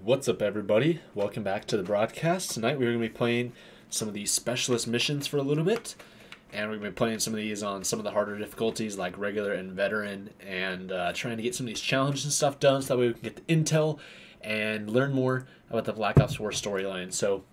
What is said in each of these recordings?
What's up, everybody? Welcome back to the broadcast. Tonight we're going to be playing some of these specialist missions for a little bit, and we're going to be playing some of these on some of the harder difficulties like regular and veteran, and trying to get some of these challenges and stuff done so that way we can get the intel and learn more about the Black Ops 4 storyline. So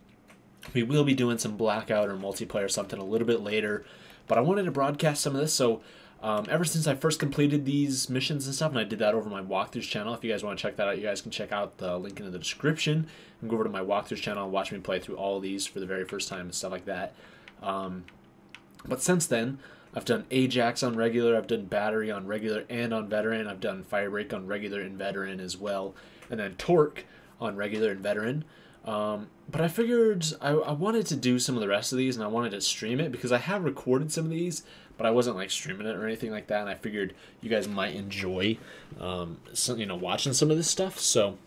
we will be doing some Blackout or multiplayer something a little bit later, but I wanted to broadcast some of this. So ever since I first completed these missions and stuff, and I did that over my walkthroughs channel, if you guys want to check that out, you guys can check out the link in the description and go over to my walkthroughs channel and watch me play through all of these for the very first time and stuff like that. But since then, I've done Ajax on regular, I've done Battery on regular and on veteran, I've done Firebreak on regular and veteran as well, and then Torque on regular and veteran. But I figured I wanted to do some of the rest of these, and I wanted to stream it because I have recorded some of these, but I wasn't like streaming it or anything like that, and I figured you guys might enjoy watching some of this stuff. So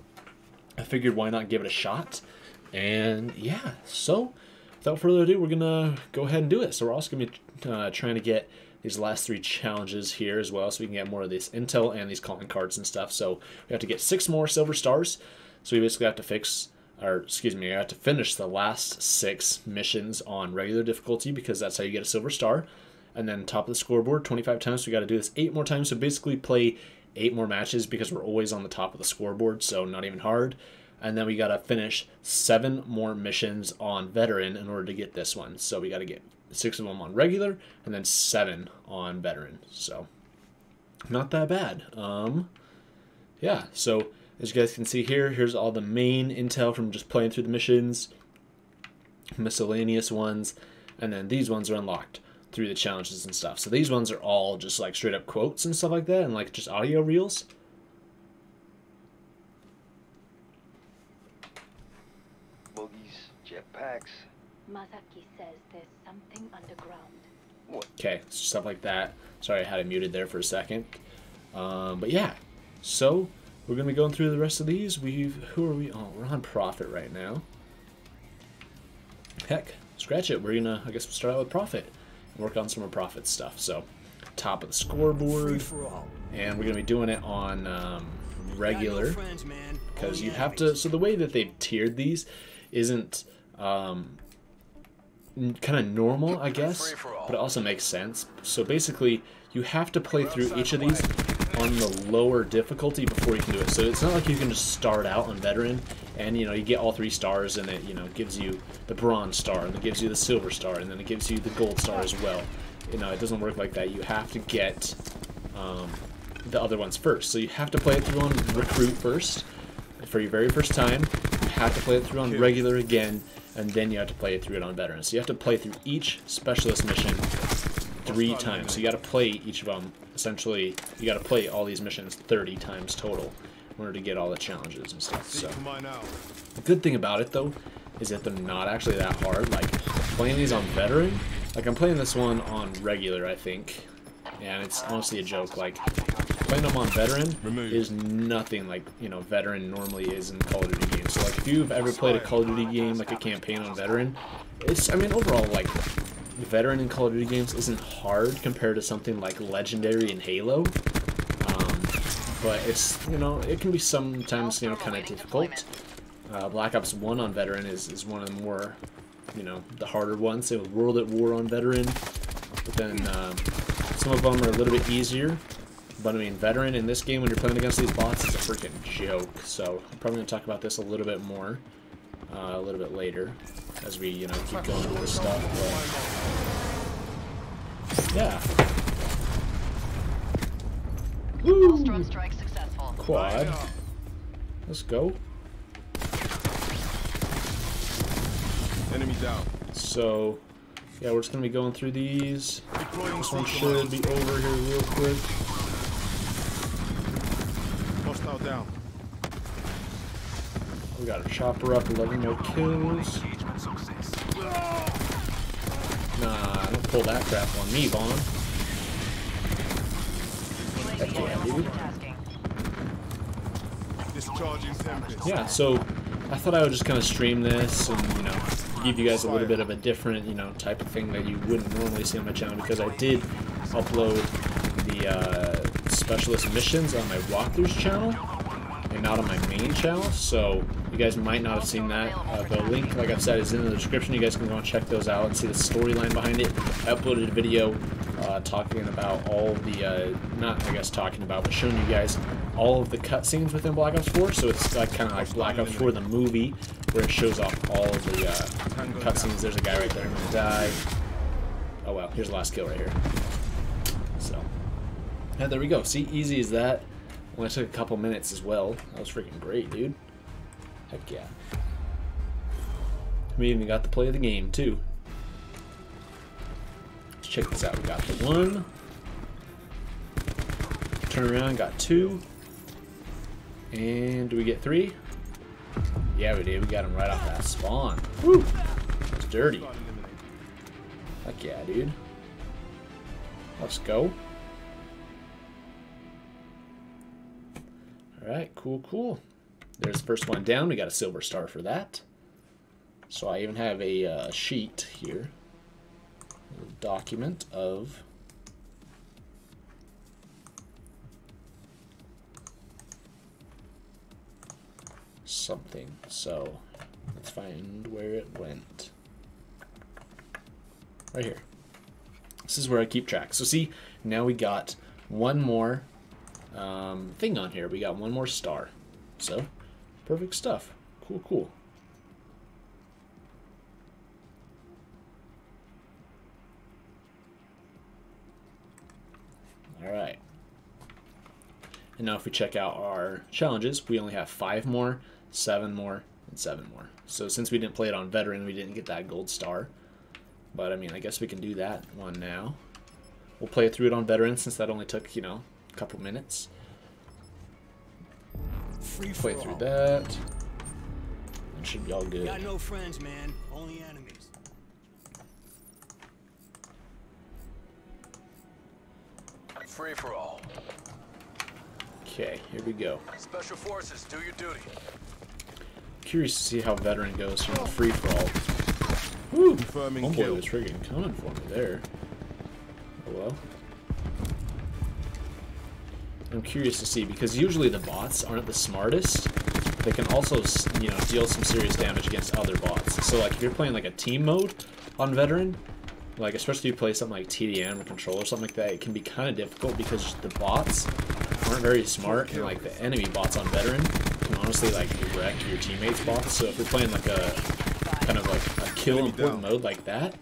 I figured why not give it a shot. And yeah, so without further ado, we're gonna go ahead and do it. So we're also gonna be trying to get these last 3 challenges here as well, so we can get more of this intel and these calling cards and stuff. So we have to get 6 more silver stars. So we basically have to I have to finish the last 6 missions on regular difficulty, because that's how you get a silver star. And then top of the scoreboard 25 times, so we got to do this 8 more times. So basically play 8 more matches, because we're always on the top of the scoreboard, so not even hard. And then we got to finish 7 more missions on veteran in order to get this one. So we got to get 6 of them on regular and then 7 on veteran. So not that bad. Yeah, so as you guys can see here, here's all the main intel from just playing through the missions, miscellaneous ones, and then these ones are unlocked through the challenges and stuff. So these ones are all just like straight up quotes and stuff like that, and like just audio reels. Boogies, jetpacks. Masaki says there's something underground. What? Okay, stuff like that. Sorry, I had it muted there for a second. But yeah, so we're gonna be going through the rest of these. Who are we? Oh, we're on Profit right now. Heck, scratch it. I guess we'll start out with Profit and work on some more Profit stuff. So, top of the scoreboard, and we're gonna be doing it on regular, because you have to. So the way that they've tiered these isn't kind of normal, I guess, but it also makes sense. So basically, you have to play through each of these on the lower difficulty before you can do it. So it's not like you can just start out on veteran and you get all 3 stars, and it gives you the bronze star, and it gives you the silver star, and then it gives you the gold star as well. It doesn't work like that. You have to get the other ones first. So you have to play it through on recruit first for your very first time. You have to play it through on regular again, and then you have to play it through it on veteran. So you have to play through each specialist mission 3 times. So you got to play each of them. Essentially, you got to play all these missions 30 times total in order to get all the challenges and stuff. So the good thing about it though is that they're not actually that hard. Like playing these on veteran, like I'm playing this one on regular, I think, and it's honestly a joke. Like playing them on veteran is nothing like veteran normally is in Call of Duty games. So like if you've ever played a Call of Duty game, like a campaign on veteran, overall, like veteran in Call of Duty games isn't hard compared to something like Legendary and Halo, but it's it can be sometimes kind of difficult. Black Ops 1 on veteran is one of the more the harder ones. Say with World at War on veteran, but then some of them are a little bit easier. But I mean, veteran in this game when you're playing against these bots is a freaking joke. So I'm probably gonna talk about this a little bit more a little bit later as we keep going with this stuff. But yeah. Woo! Strike successful. Quad. Let's go. Enemy down. So yeah, we're just gonna be going through these. This one should be over here real quick. Hostile down. We got a chopper up, 11 more kills. Nah, don't pull that crap on me, Vaughn. Heck yeah, dude. Discharging Tempest. Yeah, so I thought I would just kind of stream this and, give you guys a little bit of a different, type of thing that you wouldn't normally see on my channel, because I did upload the specialist missions on my walkthroughs channel. and not on my main channel, so you guys might not have seen that. The link, like I've said, is in the description. You guys can go and check those out and see the storyline behind it. I uploaded a video talking about all the, not I guess talking about, but showing you guys all of the cutscenes within Black Ops 4. So it's like kind of like Black Ops 4 the movie, where it shows off all of the cutscenes. There's a guy right there who's gonna die. Oh well, here's the last kill right here. So, yeah, there we go. See, easy as that. Only took a couple minutes as well. That was freaking great, dude. Heck yeah. We even got to play the game too. Let's check this out. We got the 1. Turn around, got 2. And do we get 3? Yeah, we did. We got him right off that spawn. Woo! That's dirty. Heck yeah, dude. Let's go. Alright, cool, cool. There's the first one down. We got a silver star for that. So I even have a sheet here. A document of something. So let's find where it went. Right here. This is where I keep track. So see, now we got one more thing on here. We got one more star. So, perfect stuff. Cool, cool. Alright. And now if we check out our challenges, we only have 5 more, 7 more, and 7 more. So since we didn't play it on Veteran, we didn't get that gold star. But, I mean, I guess we can do that one now. We'll play through it on Veteran since that only took, you know, a couple minutes. Play through that. It should be all good. Got no friends, man. Only enemies. Free for all. Okay, here we go. Special forces, do your duty. Curious to see how Veteran goes from free for all. Woo! Confirming Homeboy kill. was friggin' coming for me there. Oh well. I'm curious to see, because usually the bots aren't the smartest. They can also, you know, deal some serious damage against other bots. So like if you're playing like a team mode on Veteran, like especially if you play something like TDM or Control or something like that, it can be kind of difficult because the bots aren't very smart, and like the enemy bots on Veteran can honestly like wreck your teammates' bots. So if you're playing like a kind of like a kill important mode like that,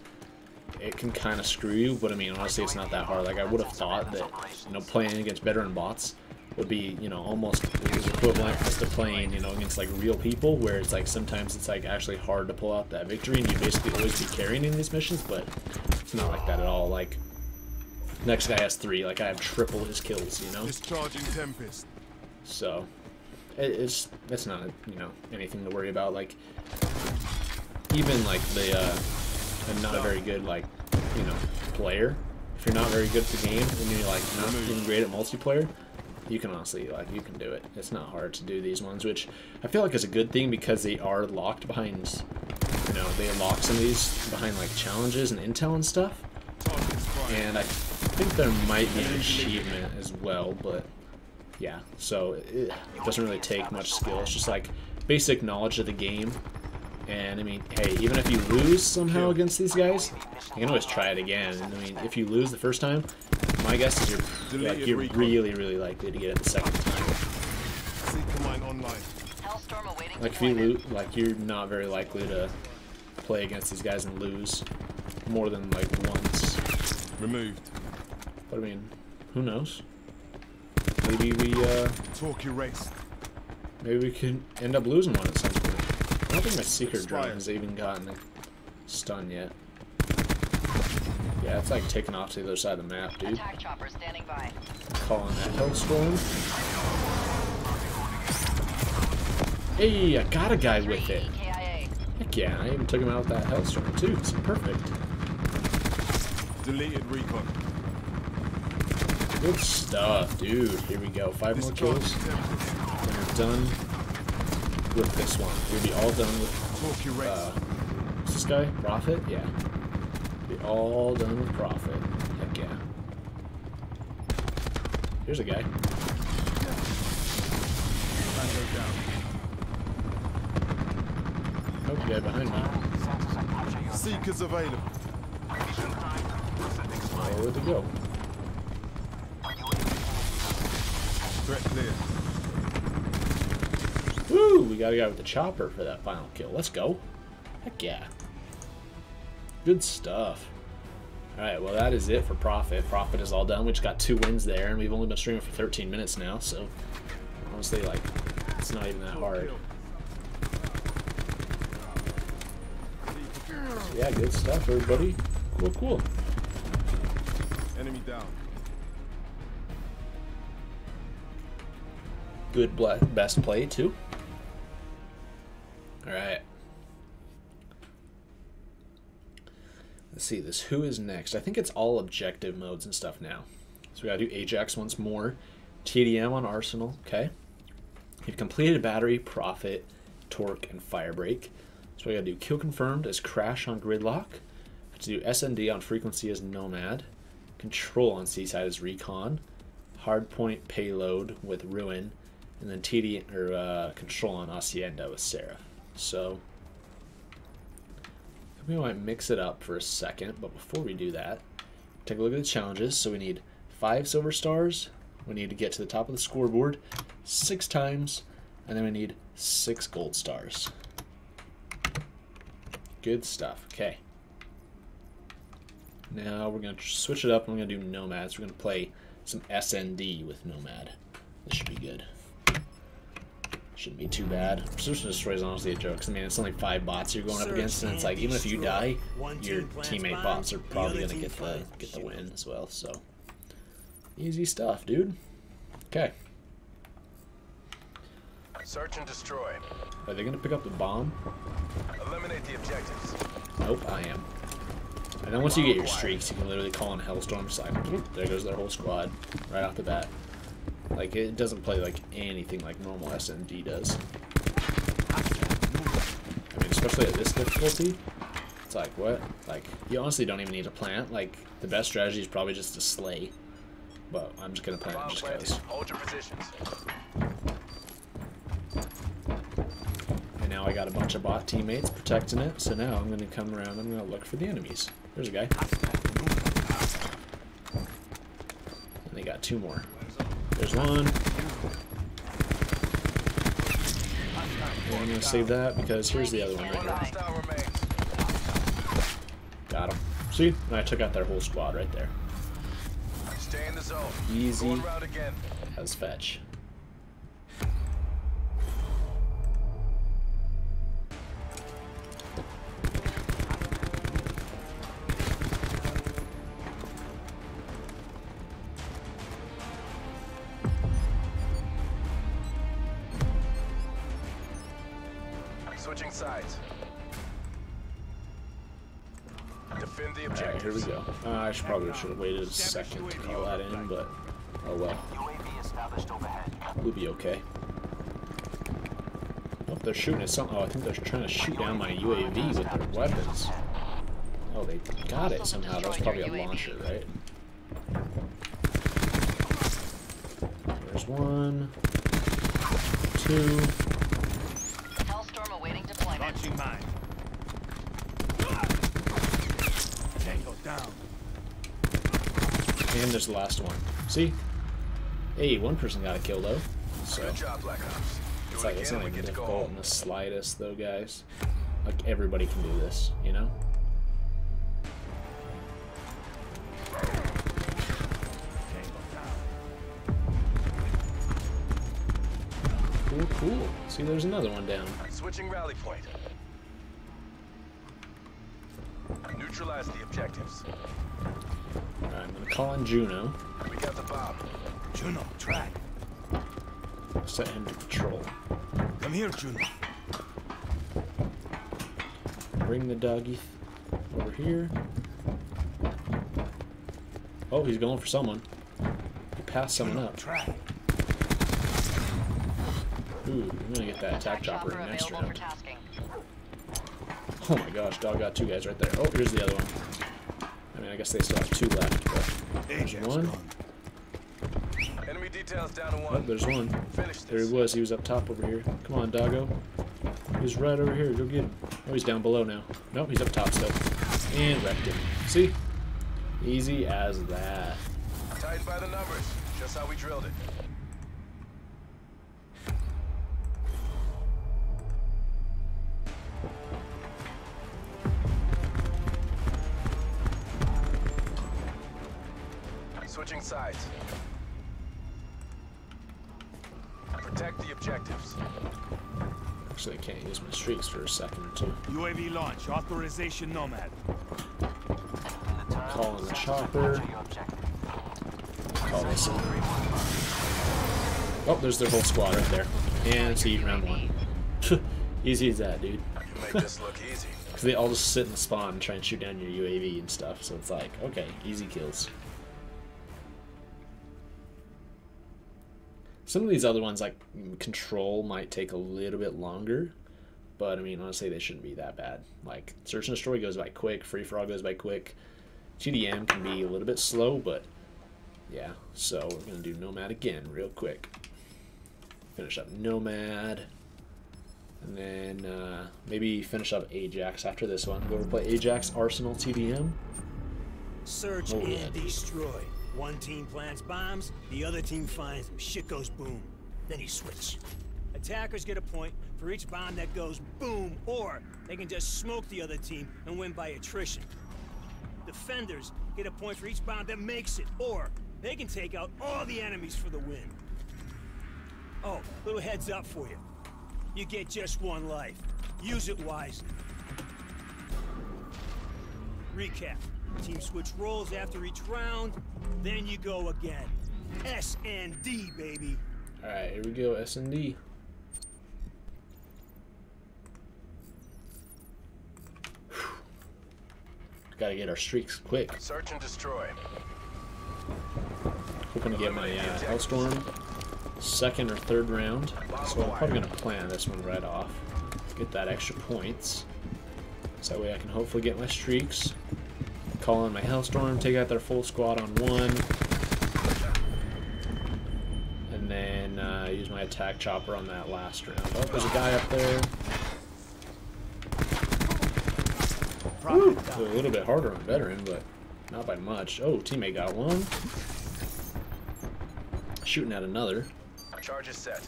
it can kind of screw you. But I mean, honestly, it's not that hard. Like I would have thought that, you know, playing against Veteran bots would be, you know, almost as equivalent as to playing, you know, against like real people, where it's like sometimes it's like actually hard to pull out that victory and you basically always be carrying in these missions. But it's not like that at all. Like next guy has 3, like I have triple his kills, you know. Discharging Tempest. So it's not, you know, anything to worry about. Like even like the I'm not a very good, like, you know, player. If you're not very good at the game and you're like not even great at multiplayer, you can honestly, like, you can do it. It's not hard to do these ones, which I feel like is a good thing because they are locked behind, you know, they lock some of these behind like challenges and intel and stuff. And I think there might be an achievement as well, but yeah, so it doesn't really take much skill. It's just like basic knowledge of the game. And I mean, hey, even if you lose somehow against these guys, you can always try it again. And I mean, if you lose the first time, my guess is you're really, really likely to get it the second time. Like if you lose, like you're not very likely to play against these guys and lose more than like once. Removed. But I mean, who knows? Maybe we Talk erased. maybe we can end up losing one at some point. I don't think my secret drone has even gotten a stun yet. Yeah, it's like taking off to the other side of the map, dude. Attack chopper standing by. Calling that Hellstorm. Hey, I got a guy with it. KIA. Heck yeah, I even took him out with that Hellstorm too. It's perfect. Deleted recon. Good stuff, dude. Here we go. 5 more kills. And we're done with this one. We'll be all done with what's this guy? Prophet? Yeah. We'll be all done with Prophet. Heck yeah. Here's a guy. Tango down. Oh, guy behind me. Seekers available. Where'd they go? Threat clear. Woo! We got a guy with the chopper for that final kill. Let's go. Heck yeah. Good stuff. Alright, well that is it for Profit. Profit is all done. We just got 2 wins there, and we've only been streaming for 13 minutes now, so honestly, like, it's not even that hard. So yeah, good stuff, everybody. Cool, cool. Enemy down. Good best play, too. Alright. Let's see, this who is next. I think it's all objective modes and stuff now. So we gotta do Ajax once more. TDM on Arsenal, okay. You've completed a battery, Profit, Torque, and Firebreak. So we gotta do Kill Confirmed as Crash on Gridlock. To do SND on Frequency as Nomad. Control on Seaside as Recon. Hardpoint Payload with Ruin. And then Control on Hacienda with Seraph. So we might mix it up for a second, but before we do that, take a look at the challenges. So we need 5 silver stars, we need to get to the top of the scoreboard 6 times, and then we need 6 gold stars. Good stuff. Okay. Now we're going to switch it up and we're going to do Nomads. We're going to play some SND with Nomad. This should be good. Shouldn't be too bad. Search and Destroy is honestly a joke, because I mean, it's only 5 bots you're going up against, and it's like, even if you die, your teammate bots are probably going to get the win as well, so easy stuff, dude. Okay. Search and destroy. Are they going to pick up the bomb? Eliminate the objectives. Nope, I am. And then once you get your streaks, you can literally call in Hellstorm, just like, there goes their whole squad, right off the bat. Like, it doesn't play like anything like normal SMD does. I mean, especially at this difficulty, it's like, what? Like, you honestly don't even need to plant. Like, the best strategy is probably just to slay. But I'm just gonna plant it just because. Hold your positions. And now I got a bunch of bot teammates protecting it, so now I'm gonna come around and I'm gonna look for the enemies. There's a guy. And they got 2 more. There's one. And I'm gonna save that because here's the other one right here. Got him. See? And I took out their whole squad right there. Stay in the zone. Easy as fetch. Switching sides. Defend the objectives. Alright, here we go. I probably should have waited a second to call that in, but oh well. We'll be okay. Oh, they're shooting at something. Oh, I think they're trying to shoot down my UAV with their weapons. Oh, they got it somehow. That was probably a launcher, right? There's 1, 2. Hellstorm awaiting deployment. Launching mine. Tango down. And there's the last one. See? Hey, 1 person got a kill though. So Good job, Black Ops. Do it's it like it's again not and we even get to go difficult home. in the slightest though, guys. Like everybody can do this, you know? Cool, cool. See, there's another one down. Switching rally point. Neutralize the objectives. Alright, I'm gonna call in Juno. We got the bomb. Juno, track. Set him to patrol. Come here, Juno. Bring the doggy over here. Oh, he's going for someone. He passed someone Juno, up. track. Ooh, I'm gonna get that attack chopper in next available round. for tasking. Oh my gosh, dog got 2 guys right there. Oh, here's the other one. I mean, I guess they still have 2 left, but there's Ajax 1. gone. Enemy details down to Oh, one. there's one. Finish There he this. was. He was up top over here. Come on, doggo. He's right over here. Go get him. Oh, he's down below now. Nope, he's up top still. And wrecked him. See? Easy as that. Tighten by the numbers. Just how we drilled it. Switching sides. Protect the objectives. Actually, I can't use my streaks for a second or two. UAV launch. Authorization Nomad. Calling the chopper. Call this in. Oh, there's their whole squad right there. And it's round one. Easy as that, dude. You make this look easy. Because they all just sit in the spawn and try and shoot down your UAV and stuff. So it's like, okay, easy kills. Some of these other ones, like Control, might take a little bit longer. But, I mean, honestly, they shouldn't be that bad. Like, Search and Destroy goes by quick. Free For All goes by quick. TDM can be a little bit slow, but yeah. So, we're going to do Nomad again real quick. Finish up Nomad. And then maybe finish up Ajax after this one. Go over play Ajax, Arsenal, TDM. Search and destroy. One team plants bombs, the other team finds them. Shit goes boom. Then you switch. Attackers get a point for each bomb that goes boom, or they can just smoke the other team and win by attrition. Defenders get a point for each bomb that makes it, or they can take out all the enemies for the win. Oh, little heads up for you. You get just one life. Use it wisely. Recap. Team switch roles after each round, then you go again. S and D, baby. Alright, here we go, S&D. Gotta get our streaks quick. Search and destroy. Hoping to get my Hellstorm second or third round. So I'm probably gonna plan this one right off. Get that extra points. So that way I can hopefully get my streaks. Call in my Hellstorm, take out their full squad on one. And then use my attack chopper on that last round. Oh, there's a guy up there. Woo! A little bit harder on veteran, but not by much. Oh, teammate got one. Shooting at another. Charge is set.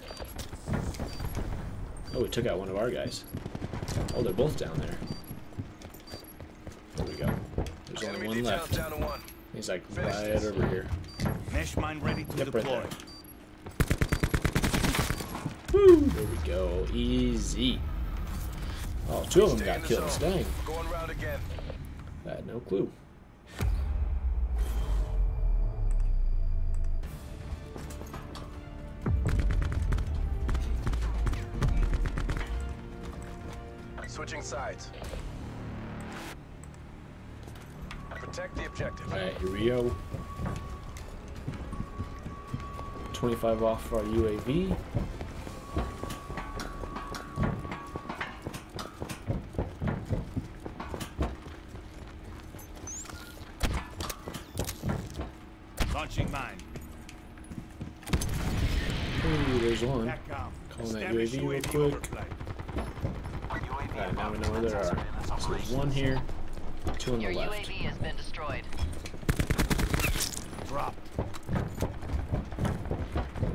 Oh, we took out one of our guys. Oh, they're both down there. There we go. There's only one left. Down to one. He's like right over here. Mesh mine ready to Yep, right deploy. there. Woo! There we go. Easy. Oh, two of them got kills. Dang. Going round again. I had no clue. Switching sides. Protect the objective. Alright, here we go. 25 off our UAV. Launching mine. Ooh, there's one. Back out. Calling that Establish UAV real UAV quick. overflight. Alright, now we know where there are. So there's one here, two on the Your left. UAV has been destroyed. Drop.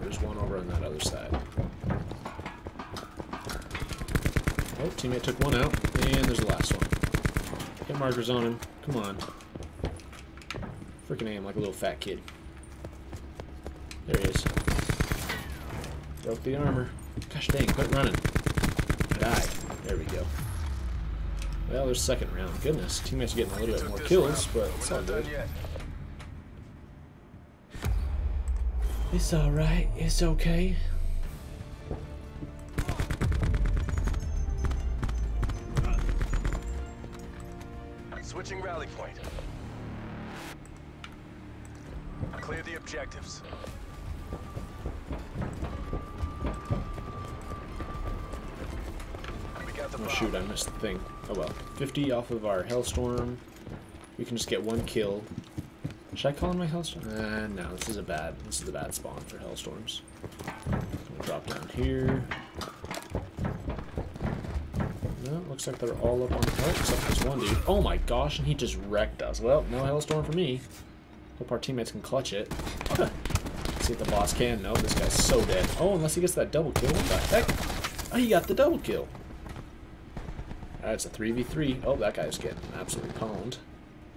There's one over on that other side. Oh, teammate took one out, and there's the last one. Hit markers on him. Come on. Freaking aim like a little fat kid. There he is. Broke the armor. Gosh dang, quit running. Die. There we go. Well, there's second round. Goodness, teammates are getting a little bit more kills, but it's all good. It's alright. It's okay. Switching rally point. Clear the objectives. We got the Oh bomb. shoot, I missed the thing. Oh well. 50 off of our Hellstorm. We can just get one kill. Should I call in my Hellstorm? No, this is a bad spawn for Hellstorms. We'll drop down here. No, looks like they're all up on the hill, except this one dude. Oh my gosh, and he just wrecked us. Well, no Hellstorm for me. Hope our teammates can clutch it. See if the boss can. No, this guy's so dead. Oh, unless he gets that double kill. What the heck? Oh, he got the double kill. Alright, it's a 3v3. Oh, that guy's getting absolutely pwned.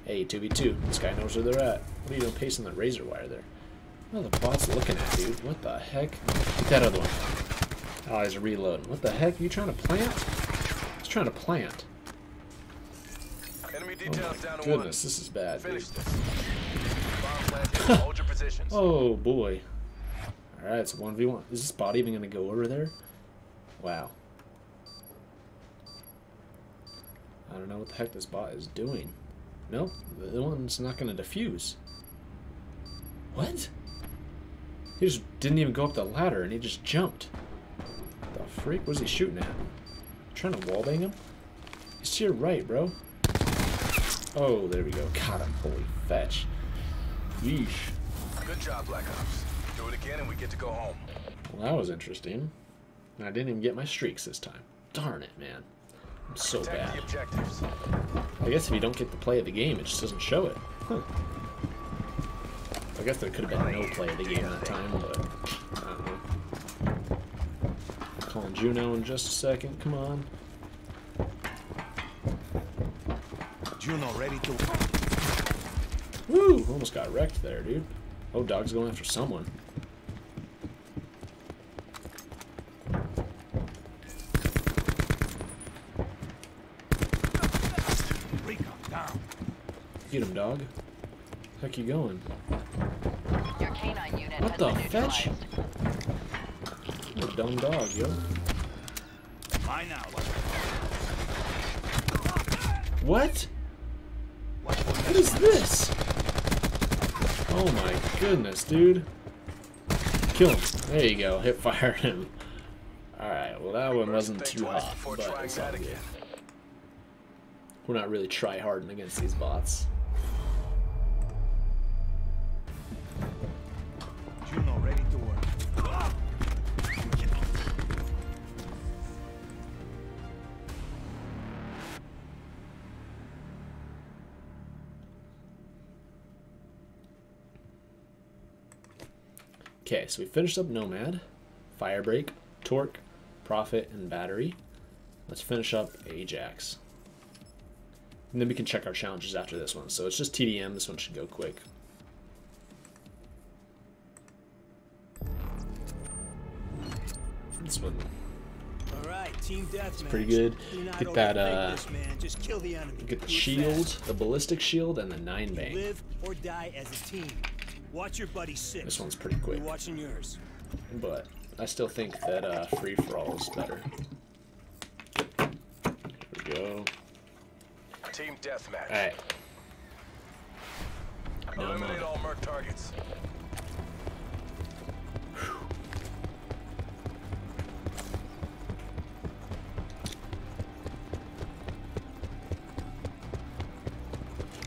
Hey, 2v2. This guy knows where they're at. What are you doing pacing that razor wire there? Oh, the bot's looking at, dude. What the heck? Get that other one. Oh, he's reloading. What the heck? Are you trying to plant? He's trying to plant. Enemy Oh details down my to 1. goodness, this is bad, dude. Finish this. Bomb planted. Hold your positions. Oh boy. Alright, it's a 1v1. Is this bot even going to go over there? Wow. I don't know what the heck this bot is doing. Nope, the one's not going to defuse. What? He just didn't even go up the ladder and he just jumped. The freak was he shooting at? Trying to wallbang him? He's to your right, bro. Oh, there we go. Got him. Holy fetch. Yeesh. Good job, Black Ops. Do it again and we get to go home. Well, that was interesting. And I didn't even get my streaks this time. Darn it, man. I'm so Protect bad. the objectives. I guess if you don't get the play of the game, it just doesn't show it. Huh. I guess there could have been no play of the game that time, but I don't know. Calling Juno in just a second. Come on. Juno ready to... Woo! Almost got wrecked there, dude. Oh, dog's going after someone. Get him, dog. Heck you going? Your canine unit What has the been fetch? neutralized. What a dumb dog, yo. Mine now. What? What is this? Oh my goodness, dude. Kill him. There you go. Hip fired him. Alright, well that one wasn't too hot, but it's all good. We're not really try-harding against these bots. Juno ready to work. Okay, so we finished up Nomad, Firebreak, Torque, Prophet, and Battery. Let's finish up Ajax. And then we can check our challenges after this one. So it's just TDM. This one should go quick. This one All right, team deathmatch. pretty good. Get that Just kill the enemy. get the Do it shield, fast. the ballistic shield, and the 9-bang. Live or die as a team. Watch your buddy sit. This one's pretty quick, You're watching yours. but I still think that free for all is better. Here we go. Team deathmatch. All right. Now I'm Eliminate on. all merc targets.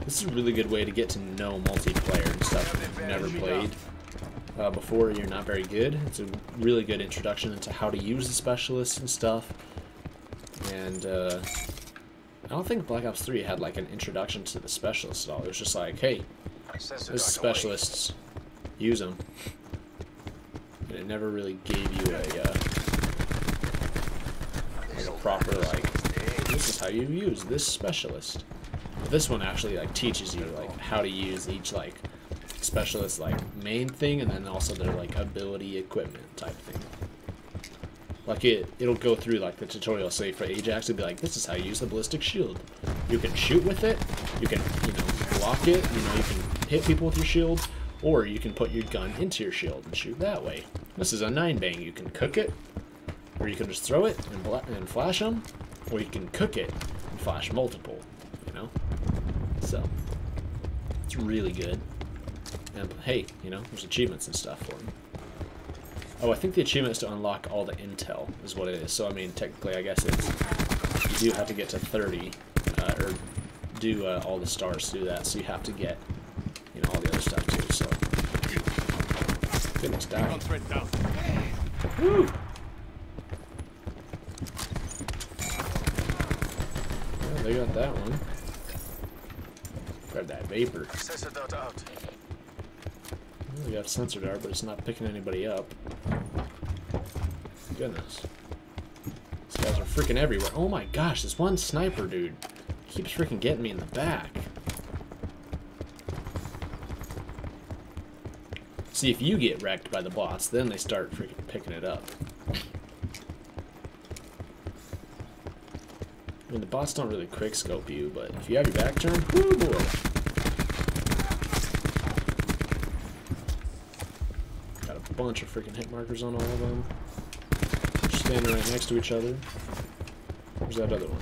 This is a really good way to get to know multiplayer and stuff if you've never played before. You're not very good. It's a really good introduction into how to use the specialists and stuff. And I don't think Black Ops 3 had like an introduction to the specialists at all. It was just like, hey, Sensor this is specialists, use them. And it never really gave you a proper like, this is how you use this specialist. But this one actually like teaches you like how to use each like specialist like main thing, and then also their like ability equipment type thing. Like it'll go through like the tutorial, say for Ajax, it'd be like, this is how you use the ballistic shield. You can shoot with it, you can, you know, block it, you know, you can hit people with your shield, or you can put your gun into your shield and shoot that way. This is a 9-bang. You can cook it, or you can just throw it and flash them, or you can cook it and flash multiple, you know? So, it's really good. And hey, you know, there's achievements and stuff for them. Oh, I think the achievement is to unlock all the intel, is what it is. So, I mean, technically, I guess it's, you do have to get to 30, or do all the stars to do that. So you have to get, you know, all the other stuff too, so. Goodness, die. Recon threat down. Woo! Yeah, they got that one. Grab that vapor. Sensor dart out. Well, we got a sensor dart, but it's not picking anybody up. Goodness. These guys are freaking everywhere. Oh my gosh, this one sniper dude keeps freaking getting me in the back. See, if you get wrecked by the bots, then they start freaking picking it up. I mean, the bots don't really quick scope you, but if you have your back turned, whoo boy. Got a bunch of freaking hit markers on all of them. Standing right next to each other. Where's that other one?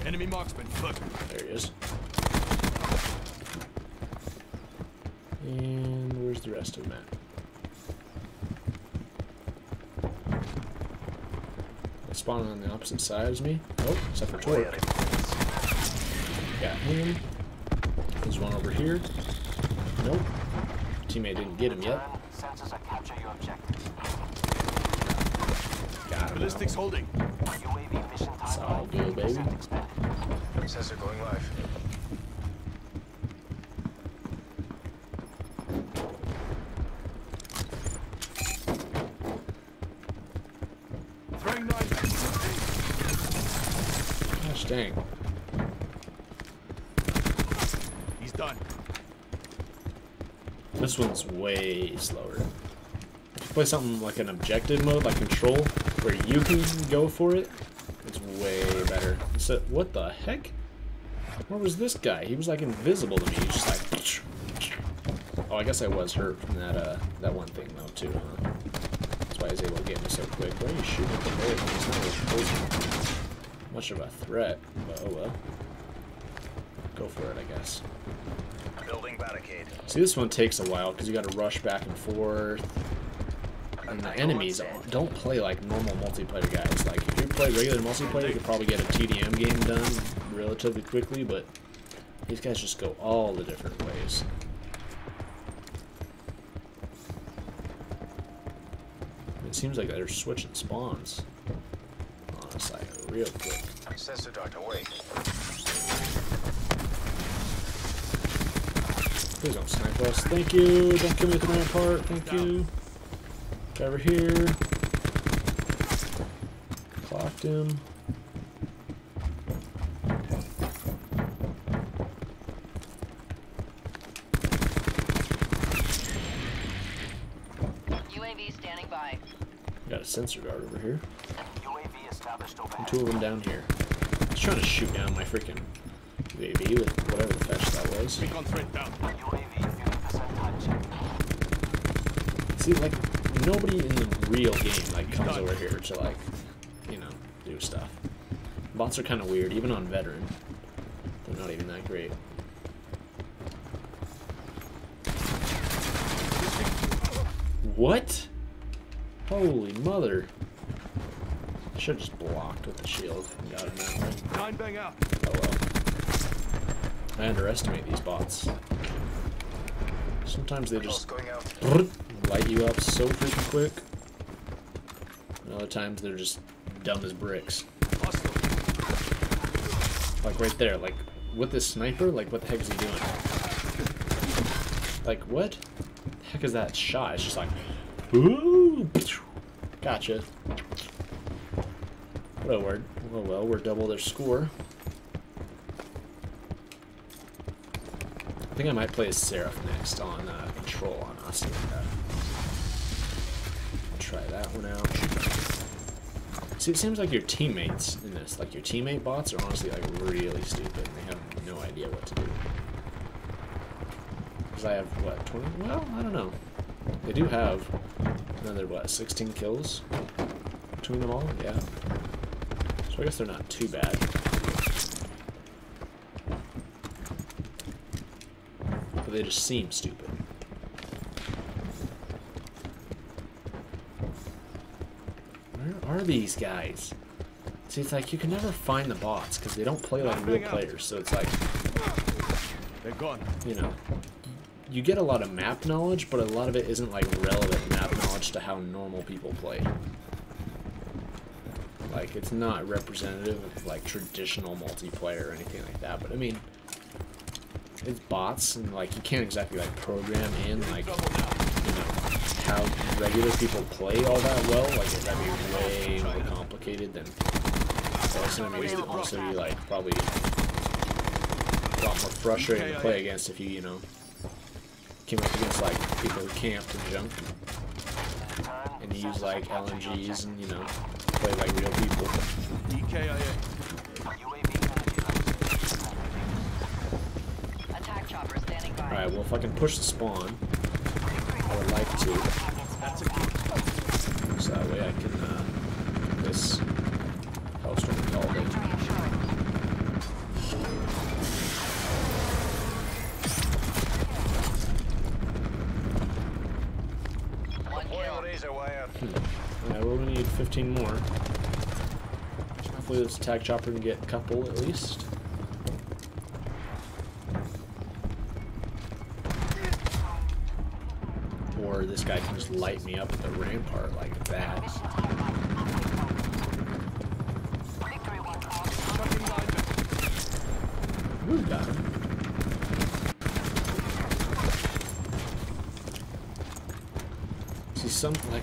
Enemy marksman. Look. There he is. And where's the rest of them at? Spawning on the opposite side as me. Oh, except for Torque. Got him. There's one over here. Nope. Teammate didn't get him yet. Sensors are capture your objectives. Got him. Ballistics holding. UAV mission time. That's all good, baby. Expanded. Sensor going live. Throwing knife. Gosh dang. He's done. This one's way slower. If you play something like an objective mode, like Control, where you can go for it, it's way better. So, what the heck? Where was this guy? He was like invisible to me. He's just like... Oh, I guess I was hurt from that that one thing though too, huh? That's why he's able to get me so quick. Why are you shooting at the bullet? He's not really close. Much of a threat, but oh well. Go for it, I guess. Building barricade. See, this one takes a while because you got to rush back and forth. And the enemies don't play like normal multiplayer guys. Like, if you play regular multiplayer, you could probably get a TDM game done relatively quickly, but these guys just go all the different ways. It seems like they're switching spawns on a side real quick. Sensor dart away. Please don't snipe us. Thank you. Don't kill me with the rampart. Thank you. Get over here. Clocked him. UAV standing by. Got a sensor guard over here. UAV established And overhead. two of them down here. I was trying to shoot down my freaking UAV with whatever the fetch that was. Recon threat down. UAV 50% time check. See, like, nobody in the real game, like, comes over here to, like, you know, do stuff. Bots are kind of weird, even on Veteran. They're not even that great. What? Holy mother. I should have just blocked with the shield and got him that way. 9 bang out. Oh well. I underestimate these bots. Sometimes they Close just going out. light you up so freaking quick. And other times they're just dumb as bricks. Hostile. Like right there, like with this sniper, like what the heck is he doing? Like what? The heck is that shot? It's just like, ooh, gotcha. Oh well, we're double their score. I think I might play as Seraph next on Control on us. I'll try that one out. See, it seems like your teammates in this, like your teammate bots, are honestly like really stupid. And they have no idea what to do. Because I have what, 20? Well, I don't know. They do have another what, 16 kills between them all. Yeah. So I guess they're not too bad. But they just seem stupid. Where are these guys? See, it's like you can never find the bots because they don't play like real players. So it's like, They're gone. you know, you get a lot of map knowledge, but a lot of it isn't like relevant map knowledge to how normal people play. Like, it's not representative of like traditional multiplayer or anything like that. But I mean, it's bots, and like you can't exactly like program in like, you know, how regular people play all that well. Like, it's gotta be way more complicated than this, and it would also be like probably a lot more frustrating to play against if you know, came up against like people who camped and junk, and you use like LMGs and, you know, play like real people. EKIA. Attack chopper standing by. Alright, well, if I can push the spawn, I would like to. So that way I can, this Hellstorm called it. Alright, we're gonna need 15 more. Hopefully this attack chopper can get a couple at least. Or this guy can just light me up at the rampart like that. Ooh, got him. See, like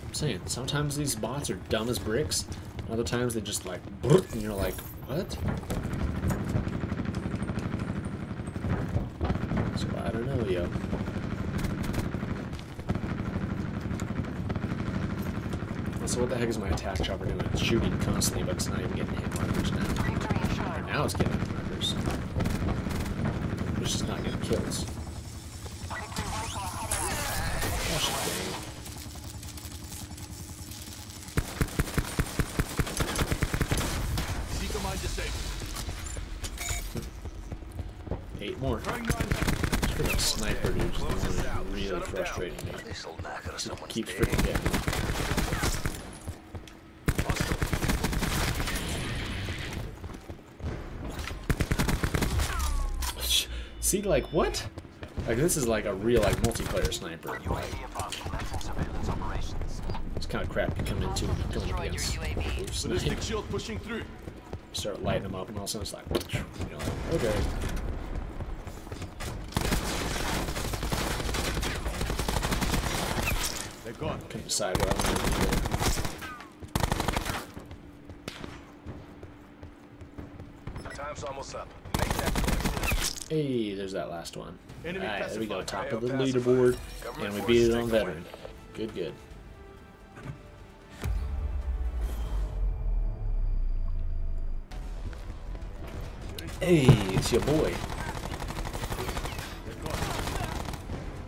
I'm saying, sometimes these bots are dumb as bricks. Other times they just like, and you're like, what? So I don't know, yo. So what the heck is my attack chopper doing? It's shooting constantly, but it's not even getting hit markers now. Or now it's getting hit markers. It's just not getting kills. Gosh, dang. Seeker mine disabled. 8 more. This freaking sniper dude is really frustrating me. Just keeps freaking getting me. See, like, what? Like, this is like a real, like, multiplayer sniper. Like, it's kind of crap you come into going against. Ballistic shield pushing through. Start lighting them up, and all of a sudden it's like, you know, like, okay. They're gone. Can't decide what I'm going to do. Time's almost up. Make that push. Hey, there's that last one. Enemy Alright, there we go, pacified. top of the Pacified. leaderboard, Government and we forces beat it on take the veteran. Good, good. Hey, it's your boy. They're gone.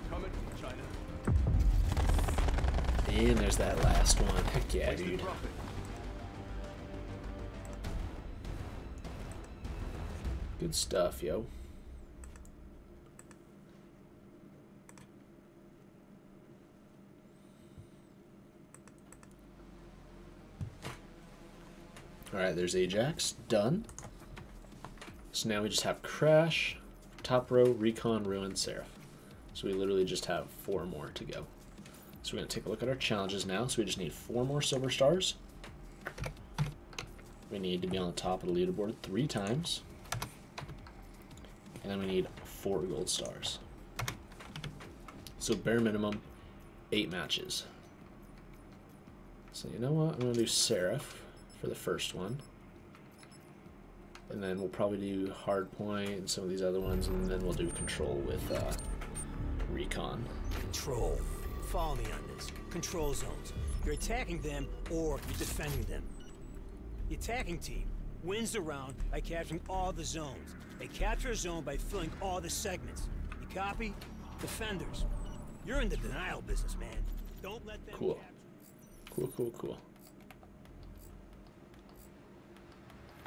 Coming from China. And there's that last one. Heck yeah, Wasted dude. profit. Good stuff, yo. Alright, there's Ajax. Done. So now we just have Crash, Top Row, Recon, Ruin, Seraph. So we literally just have 4 more to go. So we're going to take a look at our challenges now. So we just need 4 more silver stars. We need to be on the top of the leaderboard 3 times. And then we need 4 gold stars. So bare minimum, 8 matches. So you know what? I'm going to do Seraph for the first one. And then we'll probably do Hardpoint and some of these other ones. And then we'll do Control with Recon. Control. Follow me on this. Control zones. You're attacking them or you're defending them. The attacking team wins the round by capturing all the zones. They capture a zone by filling all the segments. You copy? Defenders. You're in the denial business, man. Don't let them Cool. capture. Cool, cool, cool.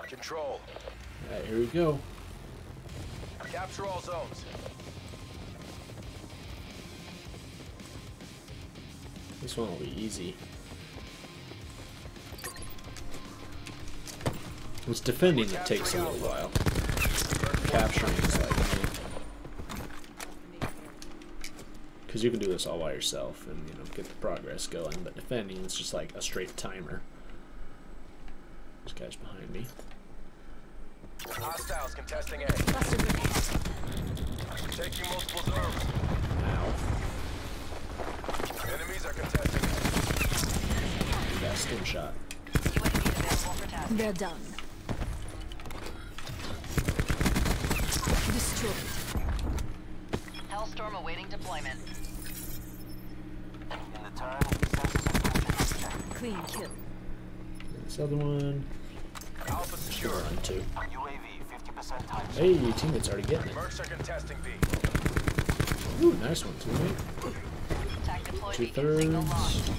Control. Alright, here we go. Capture all zones. This one will be easy. It's defending that takes a little while. Capturing is like, Because you can do this all by yourself and, you know, get the progress going. But defending is just like a straight timer. This guy's behind me. Hostiles contesting A. Taking multiple zones. Ow. Enemies are contesting You got a skin shot. UAV available for tasking. They're done. Destroyed. Hellstorm awaiting deployment. In the turn, sensors and functions checked. Clean kill. This other one. Alpha secure. Run too. UAV 50% time. Hey, your teammate's already getting it. Mercs are contesting B. Ooh, nice one, teammate. Attack deployed. 2/3. Signal lost.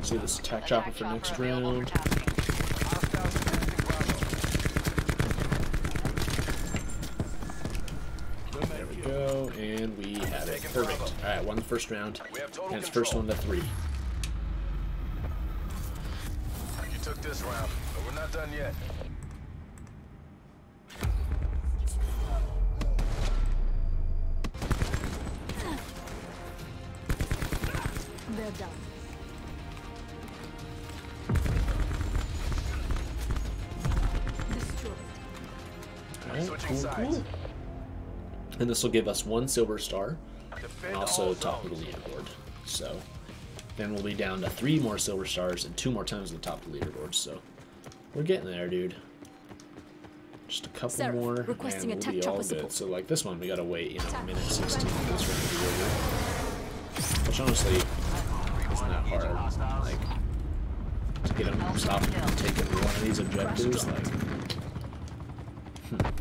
See this attack chopper for next available round. for tasking. Hostiles contesting Bravo. There we go, and we have it. Perfect. Alright, won the first round. We have total And it's first control. one to 3. You took this round, but we're not done yet. They're done. Destroyed. Alright, Switching cool, sides. cool. And this will give us 1 silver star, Defend and also all top of the zones. leaderboard. So then we'll be down to 3 more silver stars and 2 more times the top of the leaderboard. So we're getting there, dude. Just a couple Seraph, more, requesting and we'll attack be all chopper good. support. So like this one, we gotta wait, you know, a Attack. minute 16 for this one to be over. Which honestly isn't that hard. Like to get him stop taking one of these objectives, like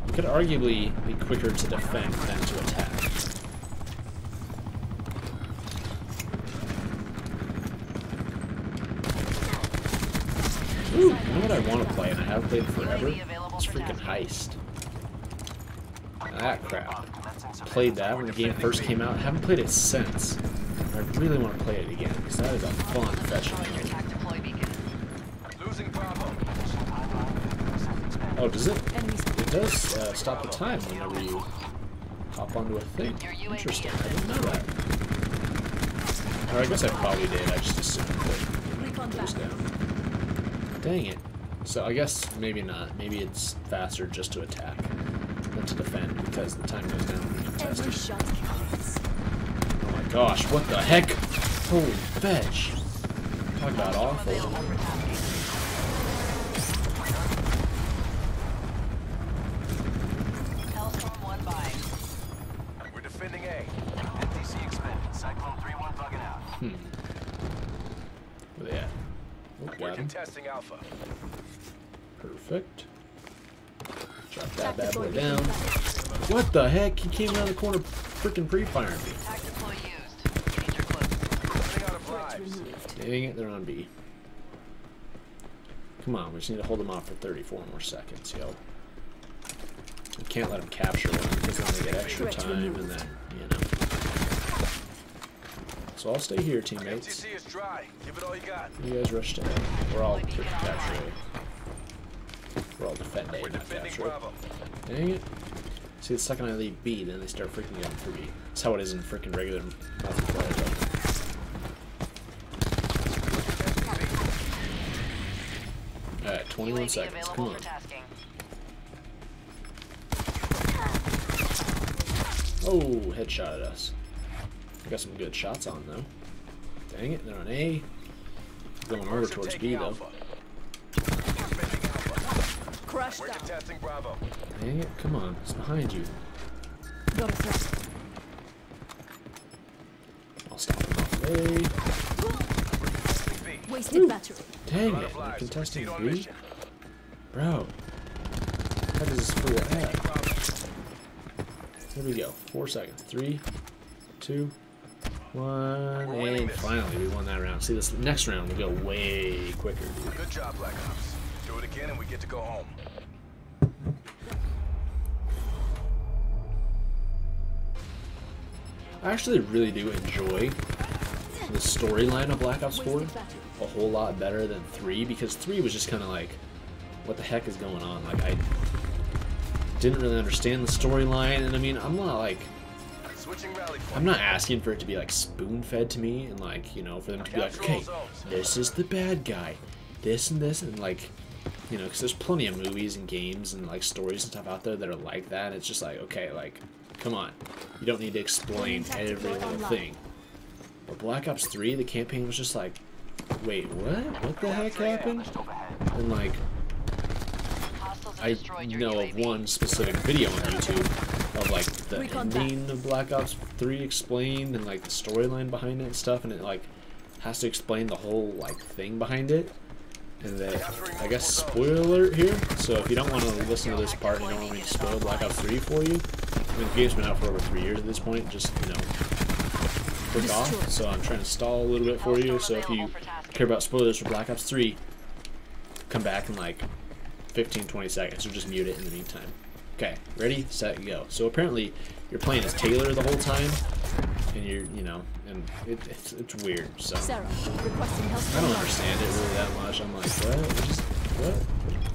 we could arguably be quicker to defend than to attack. Ooh, you know what I want to play and I haven't played forever? It's freaking Heist. That crap. Played that when the game first came out. Haven't played it since. I really want to play it again because that is a fun fetching Destroying your game. attack deploy beacon. Losing Bravo. Oh, does it? Enemies. It does stop the time whenever you hop onto a thing. Interesting. I didn't know that. Or I guess I probably did. I just assumed that Recon it goes back. down. Dang it. So I guess maybe not. Maybe it's faster just to attack than to defend because the time goes down when you contest Every it. shot counts. Oh my gosh, what the heck? Holy fetch. Talk about awful. Available for tasking. Hellstorm 1 by. We're defending A. NTC expended. Cyclone 3-1 bugging out. Where they at? Oh, We're got him. contesting Alpha. Perfect. Drop that Attack bad boy deploy down. beacon back. What the heck? He came around the corner freaking pre-firing me. Attack deploy used. Danger close. Running out of lives. Removed. Dang it, they're on B. Come on, we just need to hold them off for 34 more seconds, yo. We can't let them capture one because then they get extra Threat time removed. and then, you know. So I'll stay here, teammates. MTC is dry. Give it all you got. You guys rush to A. We're all freaking capture A. We're all defend A, We're not defending capture A. Bravo. Dang it. See, the second I leave B, then they start freaking going for B. That's how it is in freaking regular multiplayer, though. Alright, 21 UAV seconds. Come available on. for tasking. Oh, headshot at us. We got some good shots on, though. Dang it, they're on A. Going over Mercs are towards taking B, though. Alpha. Defending Alpha. Crushed We're down. contesting Bravo. Dang it, come on. It's behind you. Got a threat. I'll stop him off A. Contesting B. Wasted battery. Dang Out it, of you're lives. contesting Proceed on B? mission. Bro. How does this fool have? Bravo. Here we go. 4 seconds. 3, 2, 1, We're winning and this. finally we won that round. See, this next round we go way quicker, dude. Good job, Black Ops. Do it again and we get to go home. I actually really do enjoy the storyline of Black Ops 4 Wasted battery. a whole lot better than 3 because 3 was just kind of like, what the heck is going on? Like, I didn't really understand the storyline, and I mean, I'm not like Switching rally point. I'm not asking for it to be like spoon-fed to me and like, you know, for them to be like, okay, this is the bad guy, this and this, and like, you know, because there's plenty of movies and games and like stories and stuff out there that are like that. It's just like, okay, like, come on, you don't need to explain every little thing. But Black Ops 3, the campaign was just like, wait, what the heck happened? And like, Hostiles have I destroyed your know of UAV. one specific video on YouTube of like the ending of Black Ops 3 explained and like the storyline behind it and stuff, and it like has to explain the whole like thing behind it. And that, I guess, spoiler alert here. So if you don't want to listen to this part, you don't want me to spoil Black Ops 3 for you. I mean, the game's been out for over 3 years at this point. Just, you know, click off. So I'm trying to stall a little bit for you. So if you care about spoilers for Black Ops 3, come back in like 15-20 seconds, or just mute it in the meantime. Okay, ready, set, go. So apparently you're playing as Taylor the whole time, and you're, you know, and it's weird. So Sarah, requesting help. I don't understand it really that much. I'm like, what?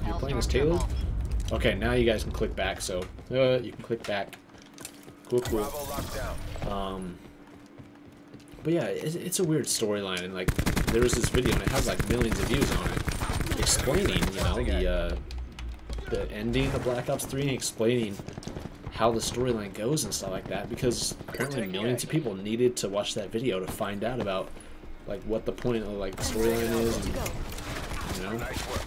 You're playing as Taylor? Okay, now you guys can click back. So you can click back. Cool. Bravo locked down. But yeah, it's a weird storyline, and like there was this video and it has like millions of views on it, explaining, you know, the ending of Black Ops 3 and explaining how the storyline goes and stuff like that, because apparently millions of people needed to watch that video to find out about like what the point of like the storyline is, and, you know, Nice work.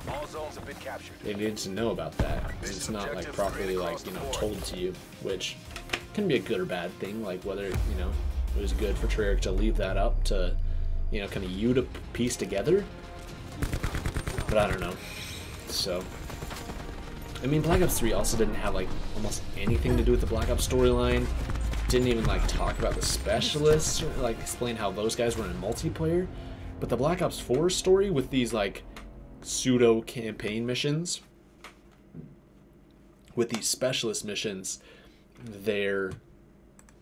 All zones have been captured. they needed to know about that, because it's not like properly like, you know, told to you, which can be a good or bad thing, like whether, you know, it was good for Treyarch to leave that up to, you know, kind of you to piece together, but I don't know. So I mean, Black Ops 3 also didn't have like almost anything to do with the Black Ops storyline. Didn't even like talk about the specialists or like explain how those guys were in multiplayer. But the Black Ops 4 story with these like pseudo campaign missions, with these specialist missions, they're,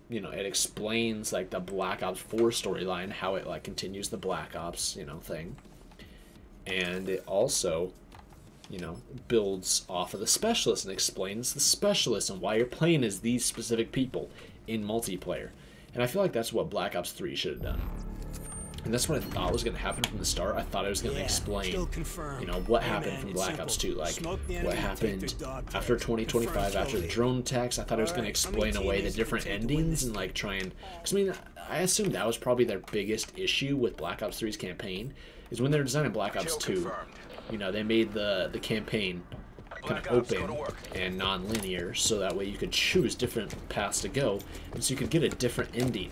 you know, it explains like the Black Ops 4 storyline, how it like continues the Black Ops, you know, thing. And it also, you know, builds off of the specialist and explains the specialist and why you're playing as these specific people in multiplayer. And I feel like that's what Black Ops 3 should have done. And that's what I thought was going to happen from the start. I thought I was going to explain, you know, what happened from Black Ops 2. Like, what happened after 2025, after the drone attacks. I thought I was going to explain away the different endings and, like, try and... Because, I mean, I assumed that was probably their biggest issue with Black Ops 3's campaign, is when they were designing Black Ops 2, you know, they made the campaign kind of open and non-linear, so that way you could choose different paths to go, and so you could get a different ending.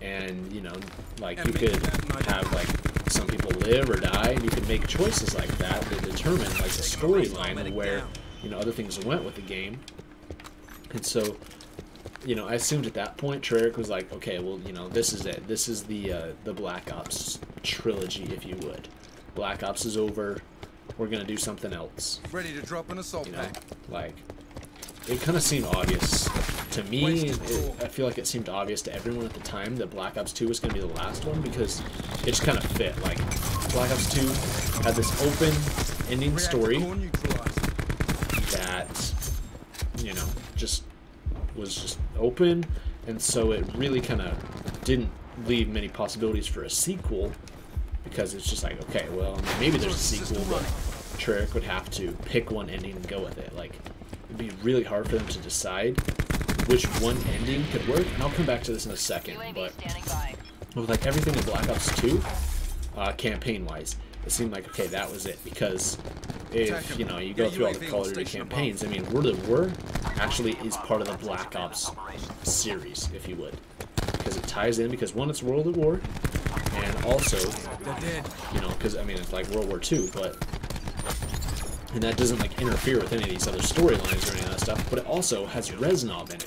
And, you know, like, you could have, like, some people live or die, and you could make choices like that to determine, like, the storyline of where, you know, other things went with the game. And so, you know, I assumed at that point Treyarch was like, okay, well, you know, this is it. This is the Black Ops trilogy, if you would. Black Ops is over. We're gonna do something else. Ready to drop an assault, you know, like, it kind of seemed obvious to me. I feel like it seemed obvious to everyone at the time that Black Ops 2 was gonna be the last one, because it just kind of fit. Like, Black Ops 2 had this open ending story that, you know, just was just open, and so it really kind of didn't leave many possibilities for a sequel. Because it's just like, okay, well, maybe there's a sequel, but Treyarch would have to pick one ending and go with it. Like, it'd be really hard for them to decide which one ending could work. And I'll come back to this in a second, but with like everything in Black Ops 2, campaign-wise, it seemed like, okay, that was it. Because if, you know, you go through all the Call of Duty campaigns, I mean, World at War actually is part of the Black Ops series, if you would. Because it ties in, because one, it's World at War, and also, you know, because, I mean, it's like World War II, but, and that doesn't, like, interfere with any of these other storylines or any of that stuff, but it also has Reznov in it.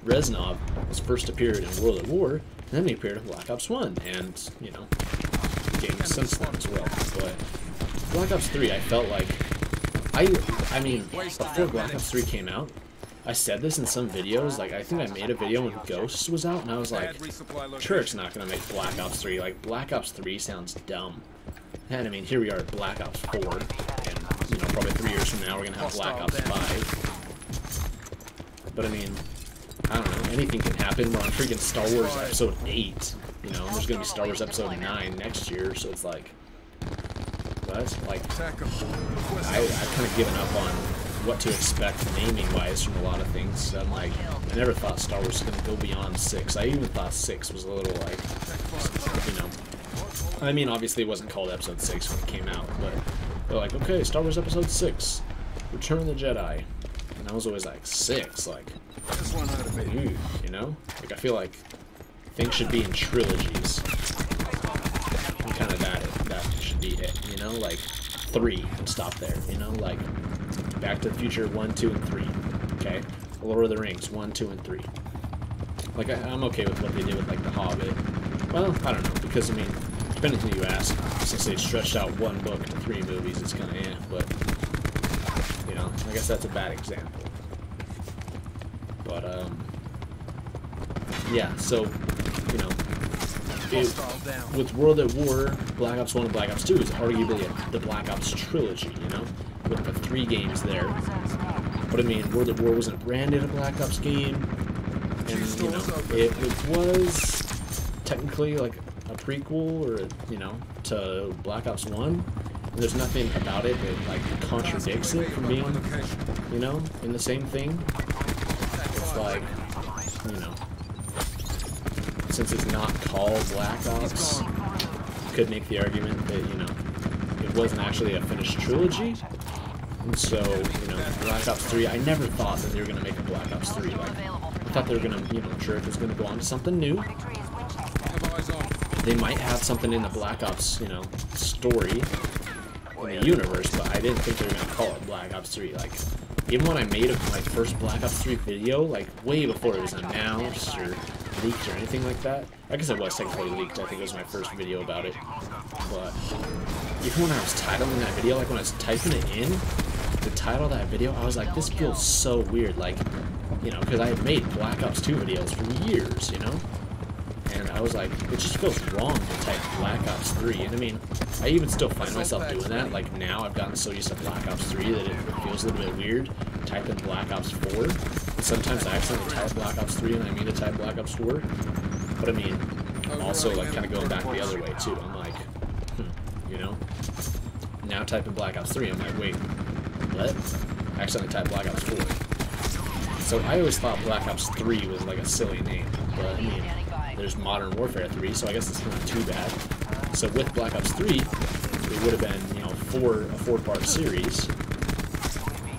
Reznov was first appeared in World at War, and then he appeared in Black Ops 1, and, you know, games since then as well. But Black Ops 3, I felt like, I mean, before Black Ops 3 came out, I said this in some videos, like, I think I made a video when Ghosts was out, and I was like, Treyarch's not going to make Black Ops 3, like, Black Ops 3 sounds dumb. And, I mean, here we are at Black Ops 4, and, you know, probably 3 years from now we're going to have Black Ops 5. But, I mean, I don't know, anything can happen. We're on freaking Star Wars Episode 8. You know, there's gonna be Star Wars Episode 9 next year, so it's like, what? Like, I've kind of given up on what to expect naming-wise from a lot of things. I'm like, I never thought Star Wars was gonna go beyond 6. I even thought 6 was a little like, you know, I mean, obviously it wasn't called Episode 6 when it came out, but they're like, okay, Star Wars Episode 6, Return of the Jedi. And I was always like, 6, like, ooh, you know? Like, I feel like things should be in trilogies. And kind of that should be it, you know? Like, 3, and stop there, you know? Like, Back to the Future 1, 2, and 3, okay? Lord of the Rings 1, 2, and 3. Like, I'm okay with what they did with, like, The Hobbit. Well, I don't know, because, I mean, depending on who you ask, since they stretched out 1 book to 3 movies, it's kind of but, you know, I guess that's a bad example. But, yeah, so, you know, with World at War, Black Ops 1 and Black Ops 2 is arguably the Black Ops trilogy, you know, with the 3 games there. But, I mean, World at War wasn't branded a Black Ops game, and, you know, it was technically, like, a prequel, or, you know, to Black Ops 1, and there's nothing about it that, like, contradicts it from being, you know, in the same thing. It's like, you know, since it's not called Black Ops, you could make the argument that, you know, it wasn't actually a finished trilogy, and so, you know, Black Ops 3, I never thought that they were going to make a Black Ops 3, like, I thought they were going to, you know, Treyarch was going to go on to something new. They might have something in the Black Ops, you know, story in the universe, but I didn't think they were going to call it Black Ops 3. Like, even when I made my first Black Ops 3 video, like, way before it was announced or leaked or anything like that. I guess it was technically leaked. I think it was my first video about it. But even when I was titling that video, like when I was typing it in, the title of that video, I was like, this feels so weird. Like, you know, because I had made Black Ops 2 videos for years, you know? And I was like, it just feels wrong to type Black Ops 3. And I mean, I even still find myself doing that. Like now I've gotten so used to Black Ops 3 that it feels a little bit weird typing Black Ops 4. And sometimes I accidentally type Black Ops 3 and I mean to type Black Ops 4. But I mean, also like kind of going back the other way too. I'm like, you know? Now typing Black Ops 3, I'm like, wait, what? I accidentally typed Black Ops 4. So I always thought Black Ops 3 was like a silly name. But I mean, there's Modern Warfare 3, so I guess it's not too bad. So with Black Ops 3, it would have been, you know, a 4-part series.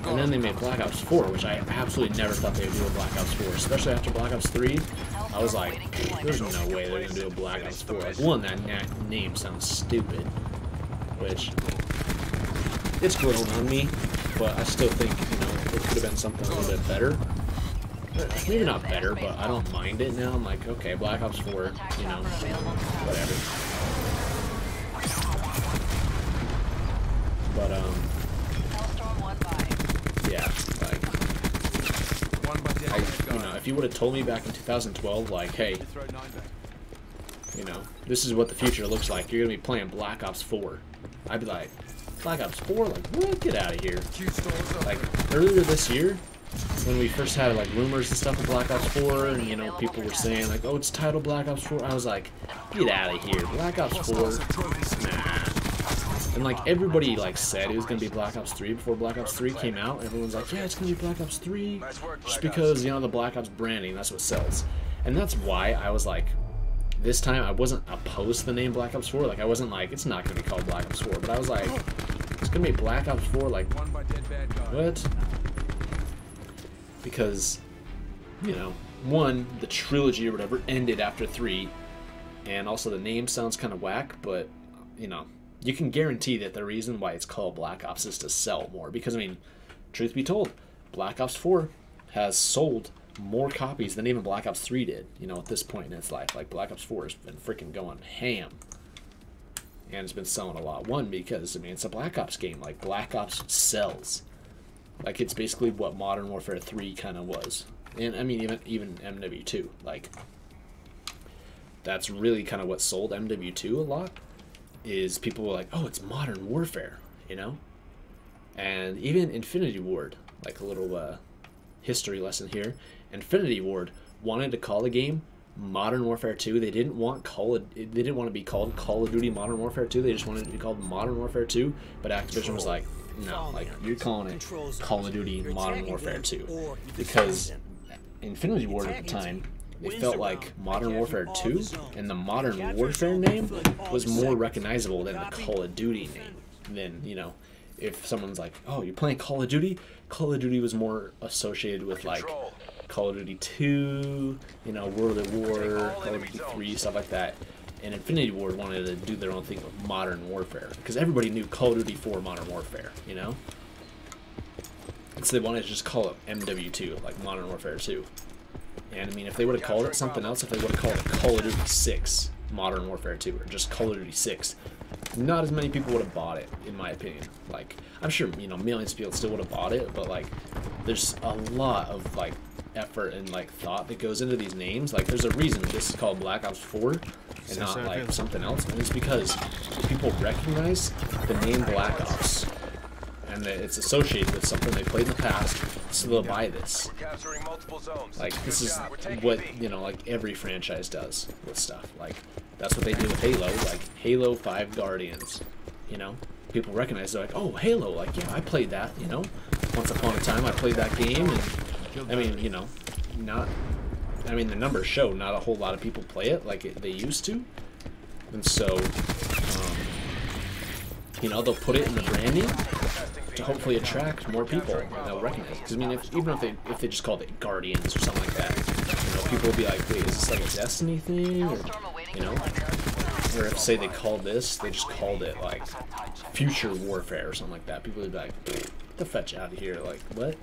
And then they made Black Ops 4, which I absolutely never thought they would do a Black Ops 4, especially after Black Ops 3. I was like, there's no way they're going to do a Black Ops 4. Like, one, that name sounds stupid, which, it's grown on me, but I still think, you know, it could have been something a little bit better. Maybe not better, but I don't mind it now. I'm like, okay, Black Ops 4, you know, whatever. But, yeah, like, you know, if you would have told me back in 2012, like, hey, you know, this is what the future looks like, you're going to be playing Black Ops 4, I'd be like, Black Ops 4? Like, what? Get out of here. Like, earlier this year, when we first had like rumors and stuff of Black Ops 4, and you know, people were saying like, oh, it's titled Black Ops 4, I was like, get out of here, Black Ops 4, nah. And like everybody like said it was gonna be Black Ops 3 before Black Ops 3 came out. Everyone's like, yeah, it's gonna be Black Ops 3, just because, you know, the Black Ops branding, that's what sells. And that's why I was like, this time I wasn't opposed to the name Black Ops 4. Like I wasn't like, it's not gonna be called Black Ops 4, but I was like, it's gonna be Black Ops 4, like, what? Because, you know, one, the trilogy or whatever ended after 3, and also the name sounds kind of whack, but, you know, you can guarantee that the reason why it's called Black Ops is to sell more, because, I mean, truth be told, Black Ops 4 has sold more copies than even Black Ops 3 did, you know, at this point in its life. Like, Black Ops 4 has been freaking going ham, and it's been selling a lot. One, because, I mean, it's a Black Ops game. Like, Black Ops sells. Like, it's basically what Modern Warfare 3 kind of was. And, I mean, even MW2. Like, that's really kind of what sold MW2 a lot, is people were like, oh, it's Modern Warfare, you know? And even Infinity Ward, like a little history lesson here. Infinity Ward wanted to call the game Modern Warfare 2. They didn't want they didn't want to be called Call of Duty Modern Warfare 2. They just wanted it to be called Modern Warfare 2. But Activision was like, no, like you're calling it Call of Duty Modern Warfare 2 because Infinity Ward at the time, they felt like Modern Warfare 2 and the Modern Warfare name was more recognizable than the Call of Duty name. Then, you know, if someone's like, oh, you're playing Call of Duty was more associated with like Call of Duty 2, you know, World at War, Call of Duty 3, stuff like that. And Infinity Ward wanted to do their own thing with Modern Warfare because everybody knew Call of Duty 4 Modern Warfare, you know? And so they wanted to just call it MW2, like Modern Warfare 2. And I mean, if they would have called it something else, if they would have called it Call of Duty 6 Modern Warfare 2 or just Call of Duty 6, not as many people would have bought it, in my opinion. Like, I'm sure, you know, millions of people still would have bought it, but like, there's a lot of like effort and like thought that goes into these names. Like, there's a reason this is called Black Ops 4 and not like something else, and it's because people recognize the name Black Ops and that it's associated with something they played in the past, so they'll buy this. Like, this is what, you know, like every franchise does with stuff. Like, that's what they do with Halo, like Halo 5 Guardians, you know? People recognize, they're like, oh, Halo, like, yeah, I played that, you know? Once upon a time, I played that game, and, I mean, you know, I mean, the numbers show not a whole lot of people play it like they used to, and so, you know, they'll put it in the branding to hopefully attract more people and they'll recognize it. Because, I mean, even if they just called it Guardians or something like that, you know, people will be like, wait, is this like a Destiny thing, or, you know? Or if, say, they called this, they just called it, like, Future Warfare or something like that, people would be like, get the fetch out of here, like, what?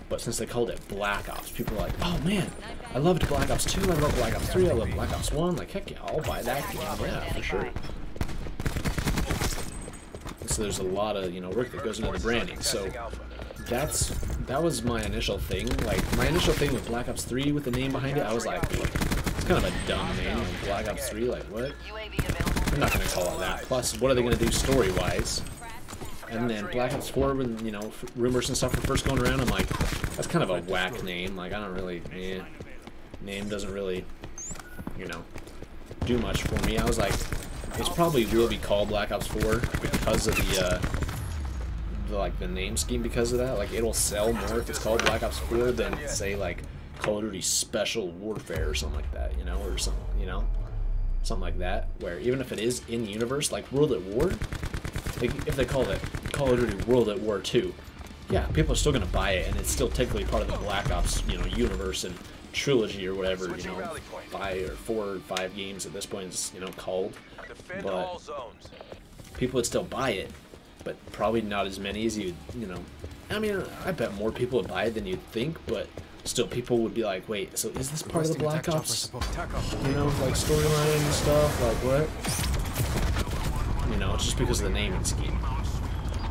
But since they called it Black Ops, people are like, oh man, I loved Black Ops 2, I love Black Ops 3, I love Black Ops 1, like, heck yeah, I'll buy that game, yeah, for sure. So there's a lot of, you know, work that goes into the branding, so that was my initial thing. Like, my initial thing with Black Ops 3 with the name behind it, I was like, it's kind of a dumb name, like Black Ops 3, like, what? I'm not going to call it that. Plus, what are they going to do story-wise? And then Black Ops 4, when, you know, rumors and stuff were first going around, I'm like, that's kind of a whack name. Like, I don't really, name doesn't really, you know, do much for me. I was like, it probably will be called Black Ops 4 because of the name scheme because of that. Like, it'll sell more if it's called Black Ops 4 than, say, like, Call of Duty Special Warfare or something like that, you know, or something, you know? Something like that, where even if it is in-universe, like World at War, like, if they call it Call of Duty World at War 2, yeah, people are still going to buy it, and it's still technically part of the Black Ops, you know, universe and trilogy or whatever, you know, 5 or 4 or 5 games at this point is, you know, called. But people would still buy it, but probably not as many as you know. I mean, I bet more people would buy it than you'd think, but still people would be like, wait, so is this part of the Black Ops, you know, like storyline and stuff, like what? You know, it's just because of the naming scheme.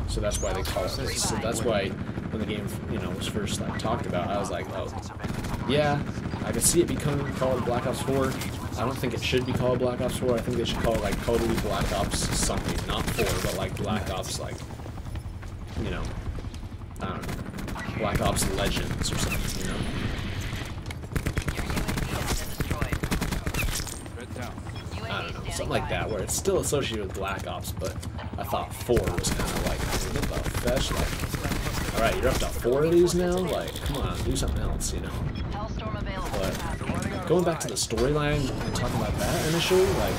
So that's why they call it this. So that's why when the game, you know, was first like talked about, I was like, oh, yeah, I could see it becoming called Black Ops 4. I don't think it should be called Black Ops 4. I think they should call it like Call of Duty Black Ops something, not 4, but like Black Ops, like, you know, I don't know, Black Ops Legends or something, you know. I don't know, something like that, where it's still associated with Black Ops, but I thought 4 was kind of like, what the fetch? Like, alright, you're up to 4 of these now? Like, come on, do something else, you know? But going back to the storyline and talking about that initially, like,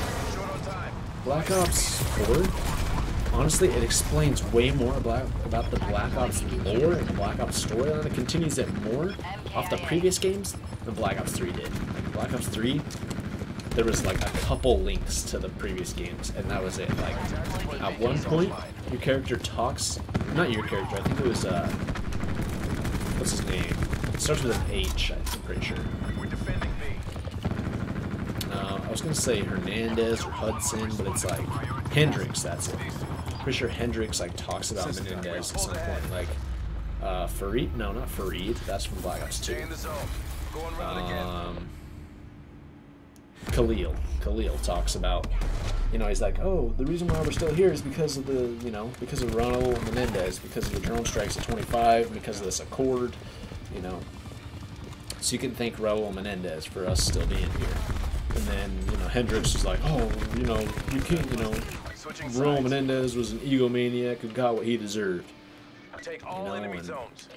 Black Ops 4, honestly, it explains way more about the Black Ops lore and the Black Ops storyline. It continues it more off the previous games than Black Ops 3 did. Like, Black Ops 3, there was like a couple links to the previous games, and that was it. Like, at one point, your character talks, not your character, I think it was, what's his name? It starts with an H, I'm pretty sure. I was gonna say Hernandez or Hudson, but it's like Hendricks, that's it. Pretty sure Hendricks like talks about Menendez at some point, like Farid, no, not Farid, that's from Black Ops 2. Khalil talks about, you know, he's like, oh, the reason why we're still here is because of the, you know, because of Raul Menendez, because of the drone strikes at 25, because of this Accord, you know, So you can thank Raul Menendez for us still being here. And then, you know, Hendricks is like, oh, you know, you can't, you know, Raul Menendez was an egomaniac who got what he deserved. Take all enemy zones.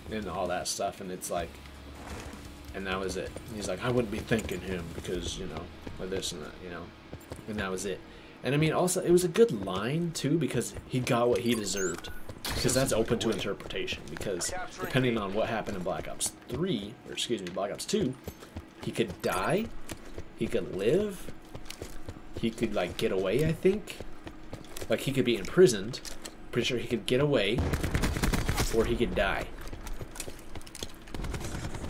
And all that stuff, and it's like, and that was it. And he's like, I wouldn't be thanking him because, you know, or this and that, you know, and that was it. And I mean, also, it was a good line too, because he got what he deserved. Because that's open to interpretation. Because depending on what happened in Black Ops 3, or excuse me, Black Ops 2, he could die, he could live, he could like get away. I think, like he could be imprisoned. Pretty sure he could get away, or he could die.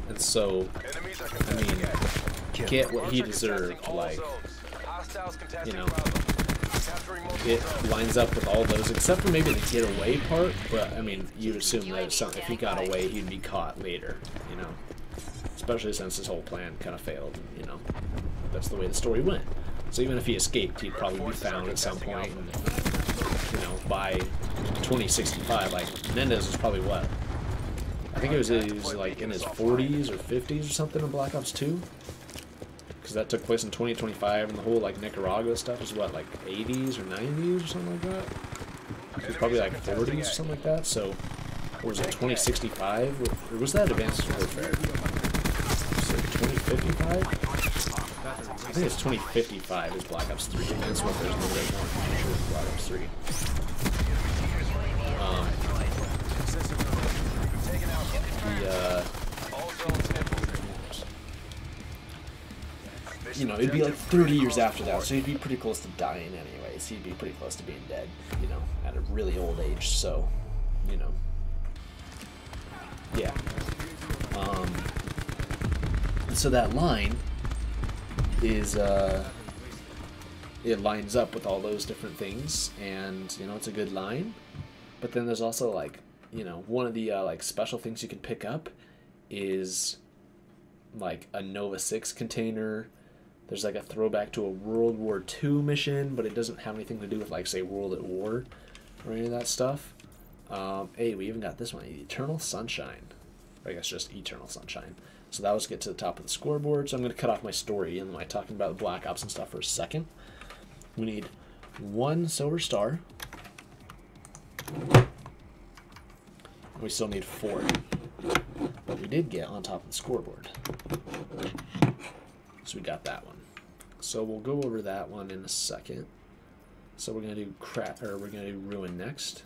And so, I mean, get what he deserved. Like, you know, it lines up with all those, except for maybe the get away part. But I mean, you'd assume that if he got away, he'd be caught later. You know, especially since his whole plan kind of failed. You know, that's the way the story went. So even if he escaped, he'd probably be found at some point. And, you know, by 2065, like Menendez was probably what? I think he was like in his 40s or 50s or something in Black Ops 2. Because that took place in 2025, and the whole like Nicaragua stuff is what, like 80s or 90s or something like that. It was probably like 40s or something like that. So, or was it 2065? Or was that Advanced Warfare? Was it 2055? I think it's 2055 is Black Ops 3. Advanced Warfare is a little bit more future than Black Ops 3. You know, it'd be like 30 years after that, so he'd be pretty close to dying anyways. He'd be pretty close to being dead, you know, at a really old age, so, you know. Yeah. So that line is, it lines up with all those different things, and, you know, it's a good line. But then there's also, like, you know, one of the, like, special things you can pick up is, like, a Nova 6 container. There's, like, a throwback to a World War II mission, but it doesn't have anything to do with, like, say, World at War or any of that stuff. Hey, we even got this one, Eternal Sunshine. Or I guess just Eternal Sunshine. So that was get to the top of the scoreboard. So I'm going to cut off my story and my talking about the Black Ops and stuff for a second. We need 1 silver star. We still need 4. But we did get on top of the scoreboard. So we got that one. So we'll go over that one in a second. So we're gonna do we're gonna do ruin next.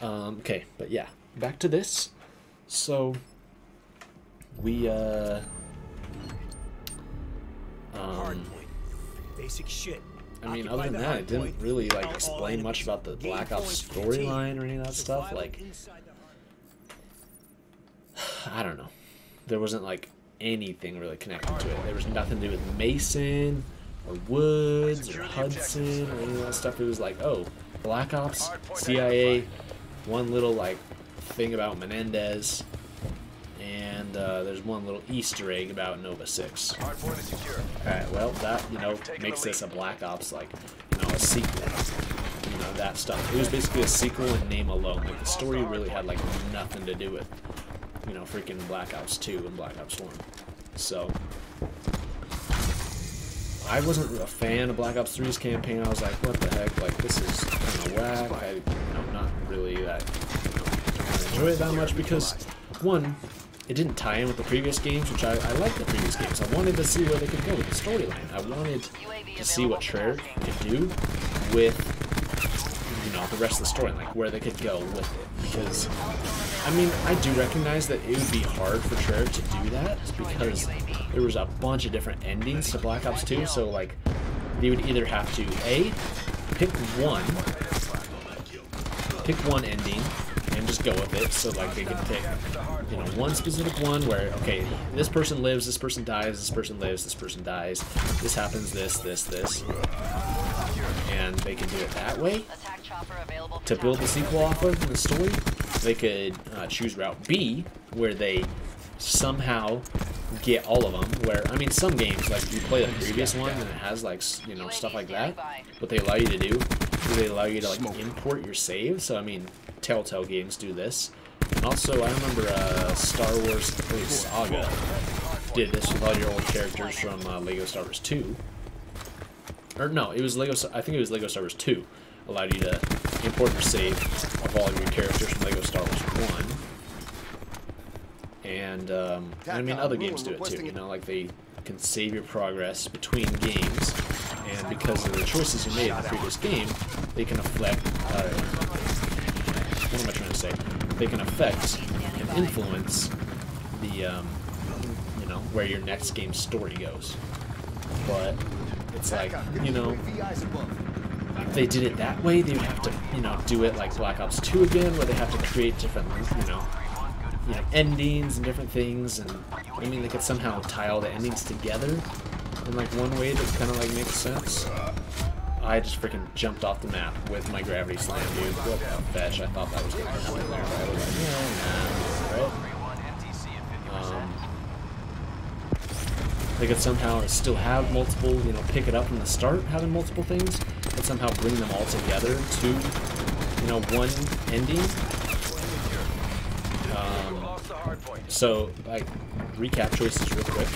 Okay, but yeah, back to this. So we basic shit. I mean, other than that, it didn't really like explain much about the Black Ops storyline or any of that stuff. Like, I don't know. There wasn't like anything really connected to it. There was nothing to do with Mason or Woods or Hudson or any of that stuff. It was like, oh, Black Ops, CIA, one little like thing about Menendez, and there's one little Easter egg about Nova 6. Alright, well, that, you know, makes this a Black Ops, like, you know, a sequel. You know, that stuff. It was basically a sequel in name alone. Like, the story really had, like, nothing to do with, you know, freaking Black Ops 2 and Black Ops 1. So, I wasn't a fan of Black Ops 3's campaign. I was like, what the heck? Like, this is kind of whack. I, you know, not really that, you know, don't enjoy it that much because, one, it didn't tie in with the previous games, which I liked the previous games. I wanted to see where they could go with the storyline. I wanted to see what Treyarch could do with, you know, the rest of the story, like where they could go with it. Because, I mean, I do recognize that it would be hard for Treyarch to do that because there was a bunch of different endings to Black Ops 2. So, like, they would either have to pick one ending and just go with it. So, like, they could pick, you know, one specific one where, okay, this person lives, this person dies, this person lives, this person dies, this happens, this, and they could do it that way to build the sequel off of the story. They could choose Route B, where they somehow get all of them, where, I mean, some games, like, you play the previous one and it has, like, you know, stuff like that. What they allow you to do is they allow you to, like, import your save. So, I mean, Telltale games do this. And also, I remember Star Wars Saga did this with all your old characters from Lego Star Wars 2. Or no, it was I think it was Lego Star Wars 2 allowed you to import your save of all of your characters from Lego Star Wars 1. And I mean, other games do it too. You know, like they can save your progress between games, and because of the choices you made in the previous game, they can affect. What am I trying to say? They can affect and influence the, you know, where your next game's story goes. But it's like, you know, if they did it that way, they would have to, you know, do it like Black Ops 2 again, where they have to create different, you know, endings and different things, and I mean, they could somehow tie all the endings together in like one way that kind of like makes sense. I just freaking jumped off the map with my gravity slam, dude. What the fetch? I thought that was going to happen there, but I was like, yeah, nah, right? They could somehow still have multiple, you know, pick it up from the start, having multiple things, but somehow bring them all together to, you know, one ending. So, like, recap choices real quick.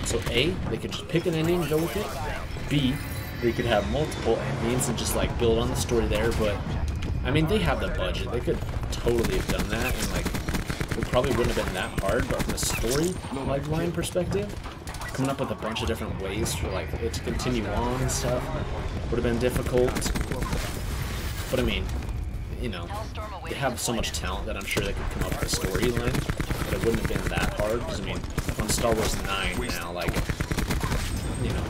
So A, they could just pick an ending and go with it. B, they could have multiple endings and just like build on the story there, but I mean, they have the budget. They could totally have done that, and like, it probably wouldn't have been that hard, but from a story like line perspective, coming up with a bunch of different ways for like it to continue on and stuff would have been difficult. But I mean, you know, they have so much talent that I'm sure they could come up with a storyline, but it wouldn't have been that hard, because I mean, on Star Wars 9 now, like, you know,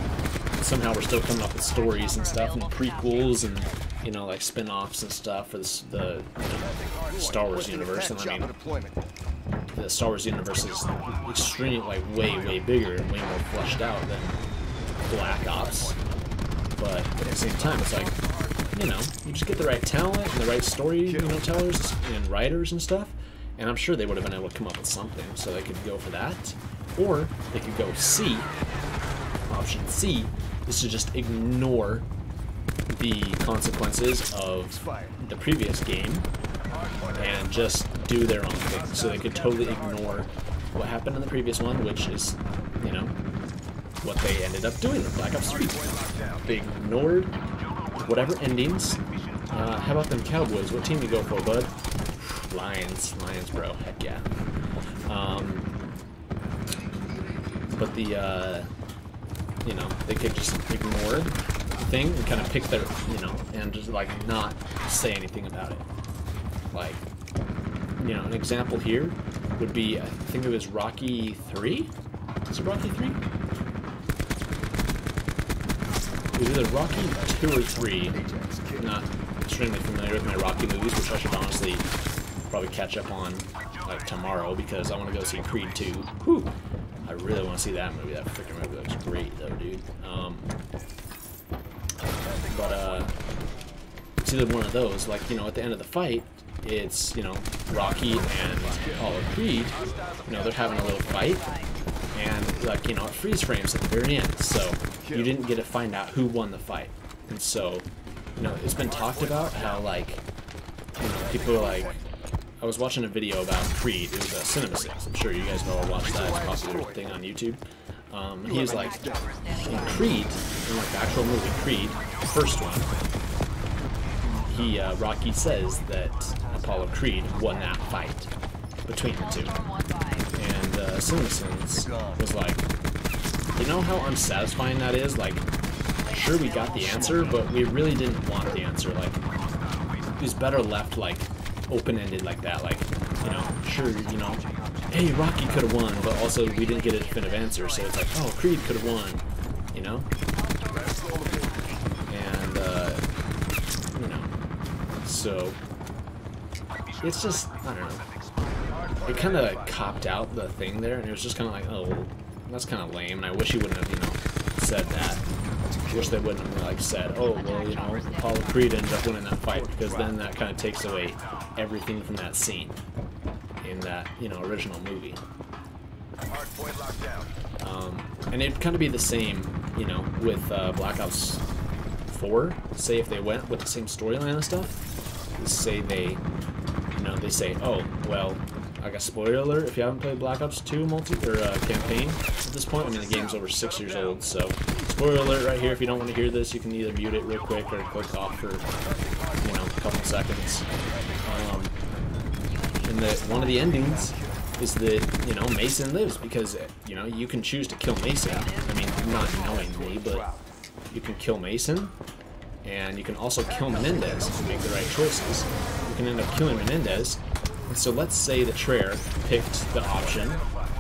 somehow we're still coming up with stories and stuff, and prequels, and, you know, like, spin-offs and stuff for the you know, Star Wars universe, and I mean, the Star Wars universe is extremely, like, way bigger and way more fleshed out than Black Ops, but at the same time, it's like, you know, you just get the right talent and the right story, you know, tellers and writers and stuff, and I'm sure they would have been able to come up with something, so they could go for that, or they could go C. Option C is to just ignore the consequences of the previous game and just do their own thing. So they could totally ignore what happened in the previous one, which is, you know, what they ended up doing in Black Ops 3. They ignored whatever endings. How about them Cowboys? What team you go for, bud? Lions, bro. Heck yeah. But the, you know, they could just ignore the thing and kind of pick their, you know, and just like not say anything about it. Like, you know, an example here would be, I think it was Rocky 3? Is it Rocky 3? It was either Rocky 2 or 3. I'm not extremely familiar with my Rocky movies, which I should honestly probably catch up on like tomorrow, because I want to go see Creed 2. Whew. I really want to see that movie. That freaking movie looks great, though, dude. But it's either one of those. Like, you know, at the end of the fight, it's, you know, Rocky and Apollo Creed. You know, they're having a little fight, and like, you know, it freeze frames at the very end, so you didn't get to find out who won the fight. And so, you know, it's been talked about how, like, you know, people are like, I was watching a video about Creed. It was a Cinema 6. I'm sure you guys all watched that. It's a popular thing on YouTube. He was like, in Creed, in like the actual movie Creed, the first one, Rocky says that Apollo Creed won that fight between the two. And Cinema 6 was like, you know how unsatisfying that is? Like, sure, we got the answer, but we really didn't want the answer. Like, it was better left, like, open-ended like that. Like, you know, sure, you know, hey, Rocky could have won, but also we didn't get a definitive answer, so it's like, oh, Creed could have won, you know? And, you know, so it's just, I don't know. It kind of copped out the thing there, and it was just kind of like, oh, that's kind of lame, and I wish he wouldn't have, you know, said that. I wish they wouldn't have, like, said, oh, well, you know, Apollo Creed ended up winning that fight, because then that kind of takes away everything from that scene in that, you know, original movie. And it'd kind of be the same, you know, with Black Ops 4. Say if they went with the same storyline and stuff, say they, you know, they say, oh, well, I got spoiler alert if you haven't played Black Ops 2 campaign at this point. I mean, the game's over 6 years old, so spoiler alert right here. If you don't want to hear this, you can either mute it real quick or click off for, you know, a couple seconds. And one of the endings is that, you know, Mason lives because, you know, you can choose to kill Mason. I mean, not knowingly, but you can kill Mason, and you can also kill Menendez if you make the right choices. You can end up killing Menendez. And so let's say the Treyarch picked the option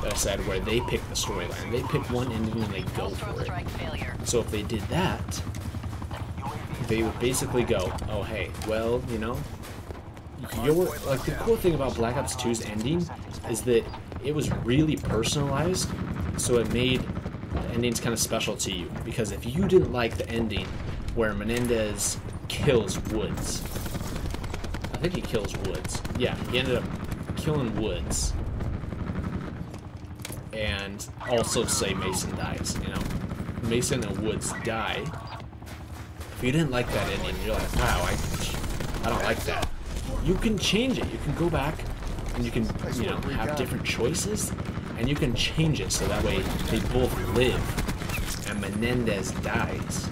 that I said where they pick the storyline. They pick one ending and they go for it. So if they did that, they would basically go, oh hey, well, you know, like the cool thing about Black Ops 2's ending is that it was really personalized, so it made the endings kind of special to you. Because if you didn't like the ending where Menendez kills Woods, I think he kills Woods. Yeah, he ended up killing Woods. And also say Mason dies, you know. Mason and Woods die. If you didn't like that ending, you're like, wow, I don't like that. You can change it. You can go back and you can, you know, have different choices, and you can change it so that way they both live and Menendez dies.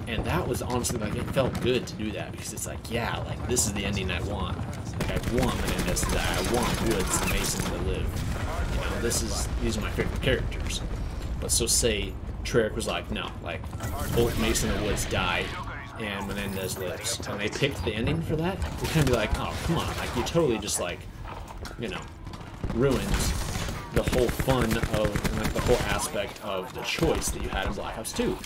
And that was honestly, like, it felt good to do that because it's like, yeah, like, this is the ending I want. Like, I want Menendez to die. I want Woods and Mason to live. You know, these are my favorite characters. But so say Treyarch was like, no, like, both Mason and Woods die and Menendez lives. And they picked the ending for that, you kind of be like, oh, come on. Like, you totally just, like, you know, ruined the whole fun of, and like the whole aspect of the choice that you had in Black Ops 2.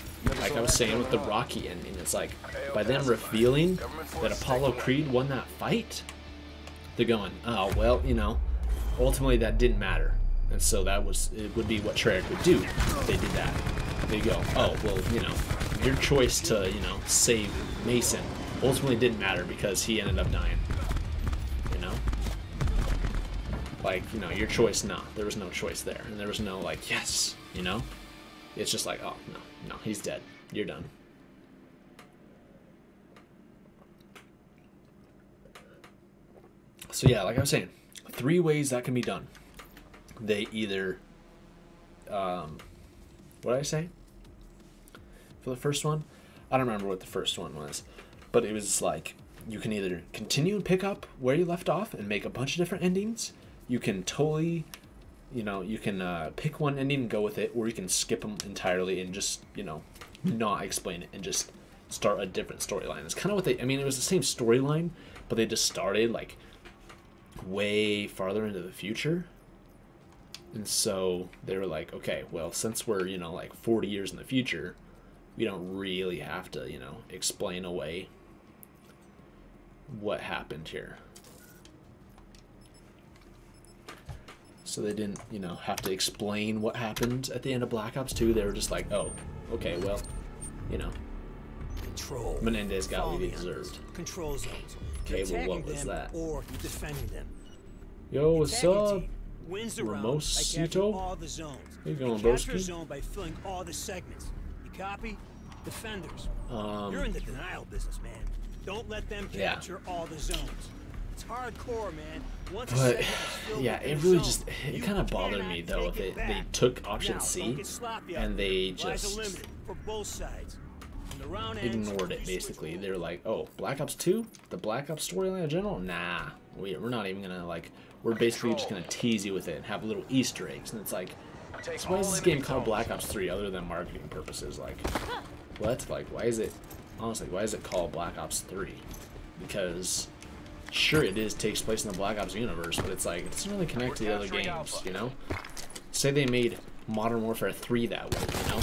Like I was saying with the Rocky ending, it's like, by them revealing that Apollo Creed won that fight, they're going, oh, well, you know, ultimately that didn't matter. And so it would be what Treyarch would do if they did that. They go, oh, well, you know, your choice to, you know, save Mason ultimately didn't matter because he ended up dying. You know? Like, you know, your choice, no. There was no choice there. And there was no, like, yes, you know? It's just like, oh, no, he's dead. You're done. So yeah, like I was saying, 3 ways that can be done. They either, what did I say? For the first one? I don't remember what the first one was. But it was like, you can either continue and pick up where you left off and make a bunch of different endings. You can totally, you know, you can pick one ending and go with it, or you can skip them entirely and just, you know, not explain it and just start a different storyline. It's kind of what they, I mean, it was the same storyline, but they just started, like, way farther into the future. And so they were like, okay, well, since we're, you know, like 40 years in the future, we don't really have to, you know, explain away what happened here. So they didn't, you know, have to explain what happened at the end of Black Ops 2. They were just like, oh, okay, well, you know, Control. Menendez got what he deserved. Control zones. Okay, You're well, what attacking was them that? Or you're defending them. Yo, what's Attacking up? team wins the round by capturing Ramosito? all the zones. How you going, They capture a broski? zone by filling all the segments. You copy? Defenders. Um, You're in the denial business, man. Don't let them Yeah. capture all the zones. It's hardcore, man. Once a But segment is filled yeah, within it a really zone, just, it you kind of bothered cannot me though. take it They back. took option Now, C don't get sloppy out and there. they Lives are just limited for both sides. When the round ends, ignored it you switch basically. roles. They were like, oh, Black Ops 2? The Black Ops storyline in general? Nah, we're not even gonna, like, we're basically just gonna tease you with it and have little Easter eggs. And it's like, so why is this game called Black Ops 3 other than marketing purposes? Like, what? Like, why is it, honestly, why is it called Black Ops 3? Because sure, it takes place in the Black Ops universe, but it's like, it doesn't really connect to the other games, you know? Say they made Modern Warfare 3 that way, you know?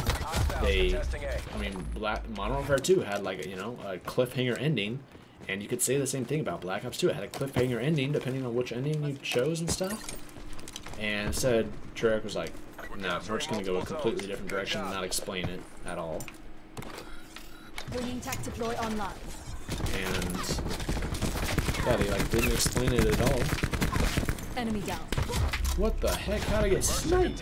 I mean, Modern Warfare 2 had, like, you know, a cliffhanger ending, and you could say the same thing about Black Ops 2. It had a cliffhanger ending, depending on which ending you chose and stuff. And instead, Treyarch was like, no, we're just going to go a completely different direction and not explain it at all. Bringing tech deploy online. And yeah, they like didn't explain it at all. Enemy down. What the heck? How'd I get sniped?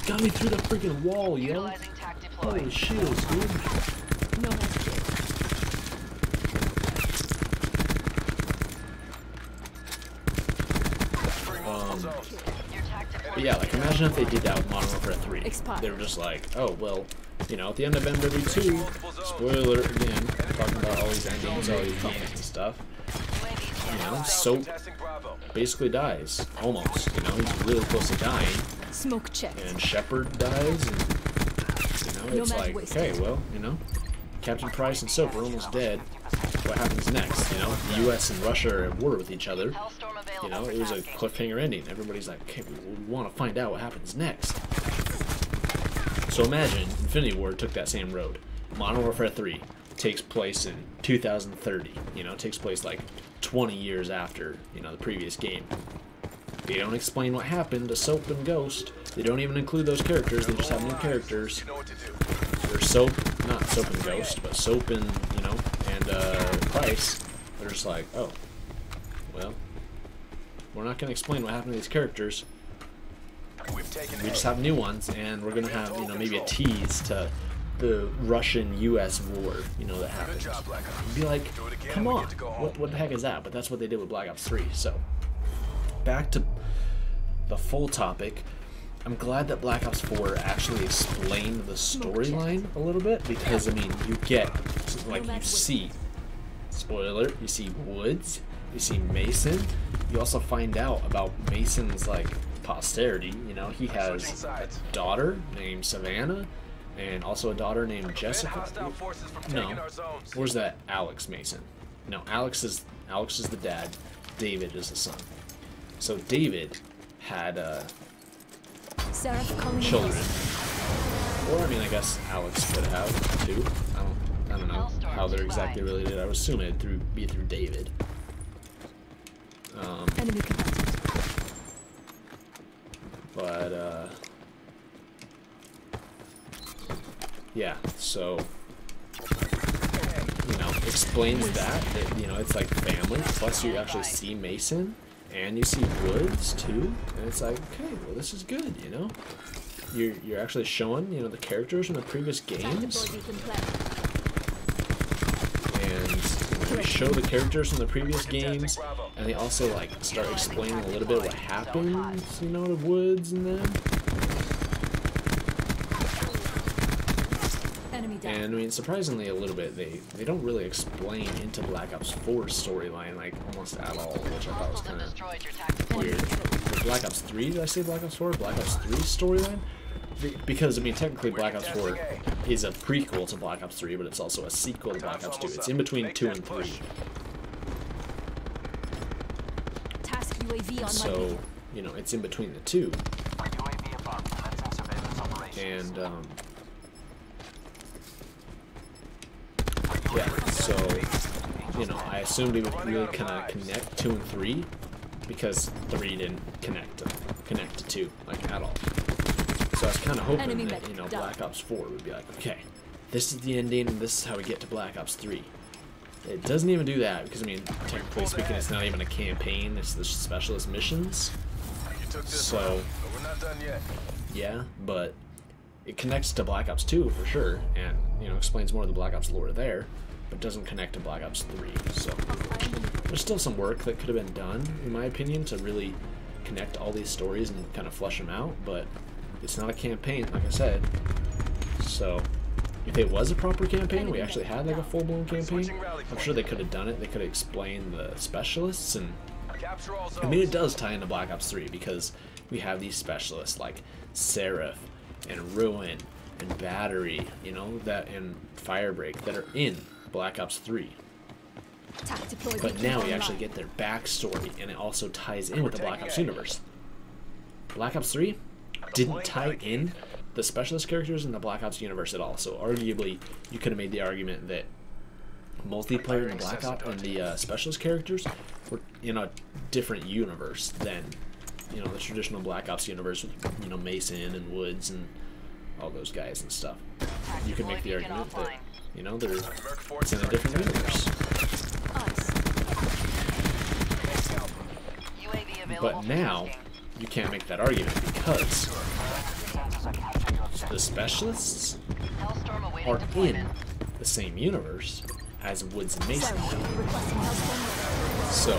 Got me through the freaking wall, yo. Utilizing tac deploy. Holy shields, dude. No escape. But yeah, like imagine if they did that with Modern Warfare 3. They were just like, oh well, you know, at the end of MW2, spoiler again, I'm talking about all these endings, all these games and stuff. You know, Soap basically dies, almost. You know, he's really close to dying. Smoke check. And Shepard dies, and you know, it's like, okay, well, you know, Captain Price and Soap are almost dead. What happens next? You know, the U.S. and Russia are at war with each other. You know, it was a cliffhanger ending. Everybody's like, okay, we want to find out what happens next. So imagine Infinity Ward took that same road. Modern Warfare 3 takes place in 2030. You know, it takes place like 20 years after, you know, the previous game. They don't explain what happened to Soap and Ghost. They don't even include those characters. They just have new characters. There's Soap, not Soap and Ghost, but Soap and, you know, and Price. They're just like, oh, well, we're not going to explain what happened to these characters. We just have new ones, and we're going to have, you know, maybe a tease to the Russian-U.S. war, you know, that happened. You'd be like, come on, what the heck is that? But that's what they did with Black Ops 3. So, back to the full topic. I'm glad that Black Ops 4 actually explained the storyline a little bit, because, I mean, you get, like, you see, spoiler, you see Woods, you see Mason, you also find out about Mason's, like, posterity. You know, he has a daughter named Savannah, and also a daughter named Jessica. No, where's that Alex Mason? No, Alex is the dad, David is the son. So David had children, or I mean, I guess Alex could have too. I don't know how they're exactly related. I would assume it'd be through David. Enemy contacted. But yeah, so you know, explains that you know, it's like family. Plus, you actually see Mason. And you see Woods too, and it's like, okay, well, this is good, you know. You're actually showing, you know, the characters from the previous games, and you know, they show the characters from the previous games, and they also like start explaining a little bit what happens, you know, to Woods and them. And I mean, surprisingly, a little bit, they don't really explain into Black Ops 4's storyline, like, almost at all, which I thought was kind of weird. With Black Ops 3, did I say Black Ops 4? Black Ops 3's storyline? Because, I mean, technically Black Ops 4 is a prequel to Black Ops 3, but it's also a sequel to Black Ops 2. It's in between 2 and 3. So, you know, it's in between the two. And, yeah, so, you know, I assumed we would really kind of connect 2 and 3, because 3 didn't connect to 2, like, at all. So I was kind of hoping that, you know, Black Ops 4 would be like, okay, this is the ending, and this is how we get to Black Ops 3. It doesn't even do that, because, I mean, technically speaking, it's not even a campaign, it's the specialist missions. So, yeah, but it connects to Black Ops 2 for sure, and, you know, explains more of the Black Ops lore there, but doesn't connect to Black Ops 3, so there's still some work that could have been done, in my opinion, to really connect all these stories and kind of flesh them out, but it's not a campaign, like I said. So if it was a proper campaign, we actually had like a full-blown campaign, I'm sure they could have done it. They could have explained the specialists, and I mean, it does tie into Black Ops 3, because we have these specialists like Seraph and Ruin and Battery, you know, that, and Firebreak, that are in Black Ops 3. But now we actually get their backstory, and it also ties in with the Black Ops universe. Black Ops 3 didn't tie in the specialist characters in the Black Ops universe at all, so arguably you could have made the argument that multiplayer in the Black Ops and the specialist characters were in a different universe than, you know, the traditional Black Ops universe with, you know, Mason and Woods and all those guys and stuff. You could make the argument that, you know, it's in a different universe. But now, you can't make that argument, because the specialists are in the same universe as Woods and Mason. So,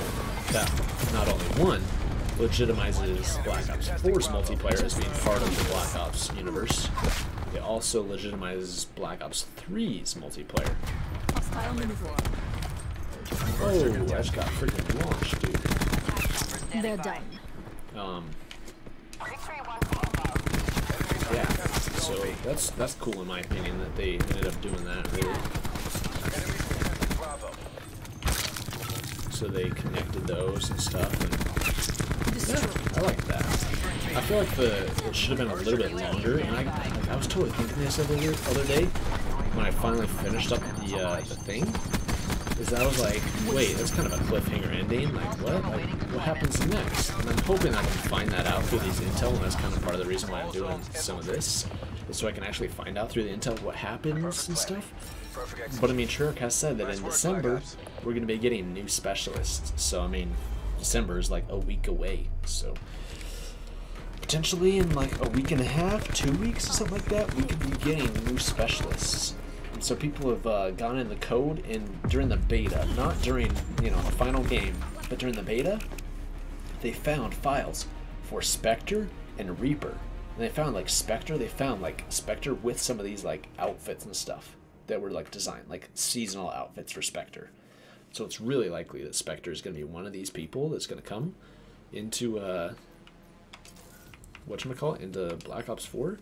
that not only one, legitimizes Black Ops 4's multiplayer as being part of the Black Ops universe. It also legitimizes Black Ops 3's multiplayer. Hostile maneuver. Oh, I just got freaking launched, dude. They're done. Yeah, so that's cool in my opinion that they ended up doing that, really. So they connected those and stuff, and yeah, I like that. I feel like it should have been a little bit longer, and I was totally thinking this other day when I finally finished up the thing. Is I was like, wait, that's kind of a cliffhanger ending. Like, what? Like, what happens next? And I'm hoping I can find that out through these intel, and that's kind of part of the reason why I'm doing some of this, is so I can actually find out through the intel what happens and stuff. But I mean, Treyarch has said that in December we're going to be getting new specialists. So I mean, December is like a week away. So potentially in like a week and a half, 2 weeks or something like that, we could be getting new specialists. So people have gone in the code during the beta, not during, you know, a final game, but during the beta, they found files for Spectre and Reaper. And they found like Spectre, with some of these like outfits and stuff that were like designed, like seasonal outfits for Spectre. So it's really likely that Spectre is going to be one of these people that's going to come into, into Black Ops 4.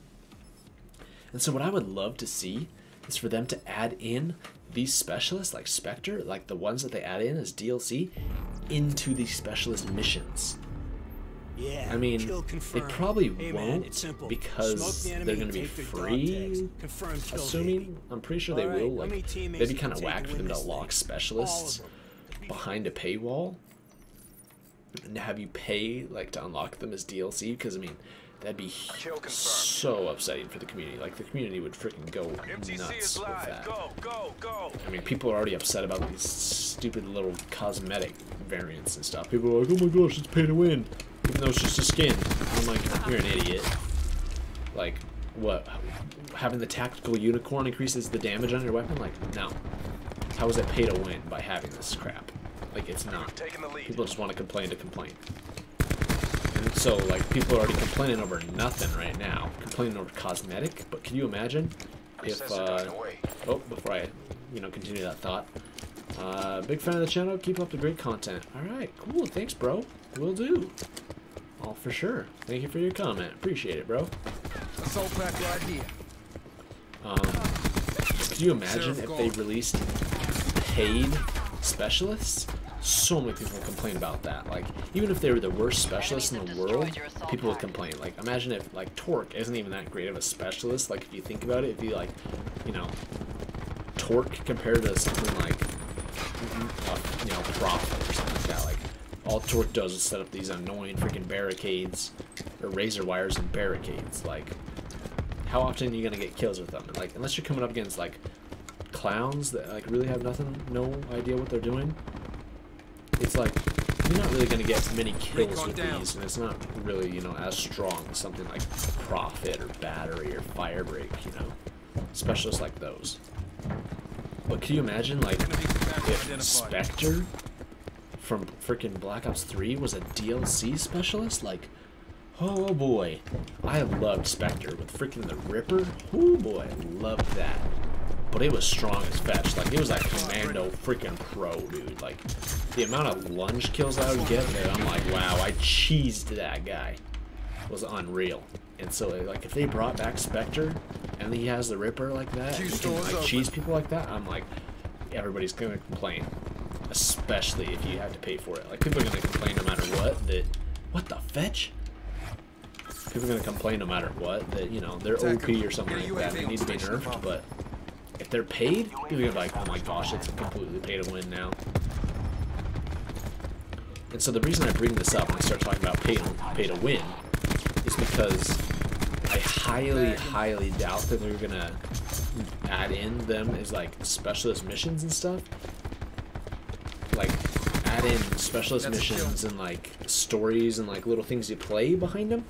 And so what I would love to see is for them to add in these specialists like Spectre, like the ones that they add in as DLC, into these specialist missions. Yeah, I mean, they probably hey, won't because they're going to be free, assuming. I'm pretty sure they will. Like, they'd be kind of whack for them to lock specialists behind a paywall and have you pay like to unlock them as DLC, because I mean, that'd be so upsetting for the community. Like, the community would freaking go nuts with that. I mean, people are already upset about these stupid little cosmetic variants and stuff. People are like, oh my gosh, it's pay to win, even though it's just a skin. I'm like, you're an idiot. Like, what? Having the tactical unicorn increases the damage on your weapon? Like, no. How is it pay to win by having this crap? Like, it's not. People just want to complain to complain. And so, like, people are already complaining over nothing right now. Complaining over cosmetic, but can you imagine if, oh, before I, continue that thought. Big fan of the channel, keep up the great content. Alright, cool, thanks, bro. Will do. All for sure. Thank you for your comment. Appreciate it, bro. Assault pack right here. Could you imagine if they released paid specialists? So many people complain about that. Like, even if they were the worst specialists in the world, people would complain. Like, imagine if, like, Torque isn't even that great of a specialist. Like, if you think about it, it'd be like, Torque compared to something like, Prophet or something like that. Like, all Torque does is set up these annoying freaking barricades, or razor wires and barricades. Like, how often are you gonna get kills with them? Like, unless you're coming up against, like, clowns that, like, really have no idea what they're doing. It's like, you're not really going to get many kills with these, and it's not really, as strong as something like Prophet or Battery or Firebreak, Specialists like those. But can you imagine, like, if Spectre from freaking Black Ops 3 was a DLC specialist? Like, oh boy. I loved Spectre with freaking the Ripper. Oh boy, I loved that. But it was strong as fetch. Like, it was like Commando freaking pro, dude. Like, the amount of lunge kills I would get there, I'm like, wow, I cheesed that guy. It was unreal. And so, like, if they brought back Spectre, and he has the Ripper like that, and he can, like, cheese people like that, I'm like, everybody's gonna complain. Especially if you have to pay for it. Like, people are gonna complain no matter what, that, what the fetch? People are gonna complain no matter what, that, they're OP or something like that, they need to be nerfed, but if they're paid, people are gonna be like, oh my gosh, it's completely pay to win now. And so the reason I bring this up when I start talking about pay to win is because I highly doubt that they're gonna add in them as like specialist missions and stuff. Like, add in specialist missions and like stories and like little things you play behind them.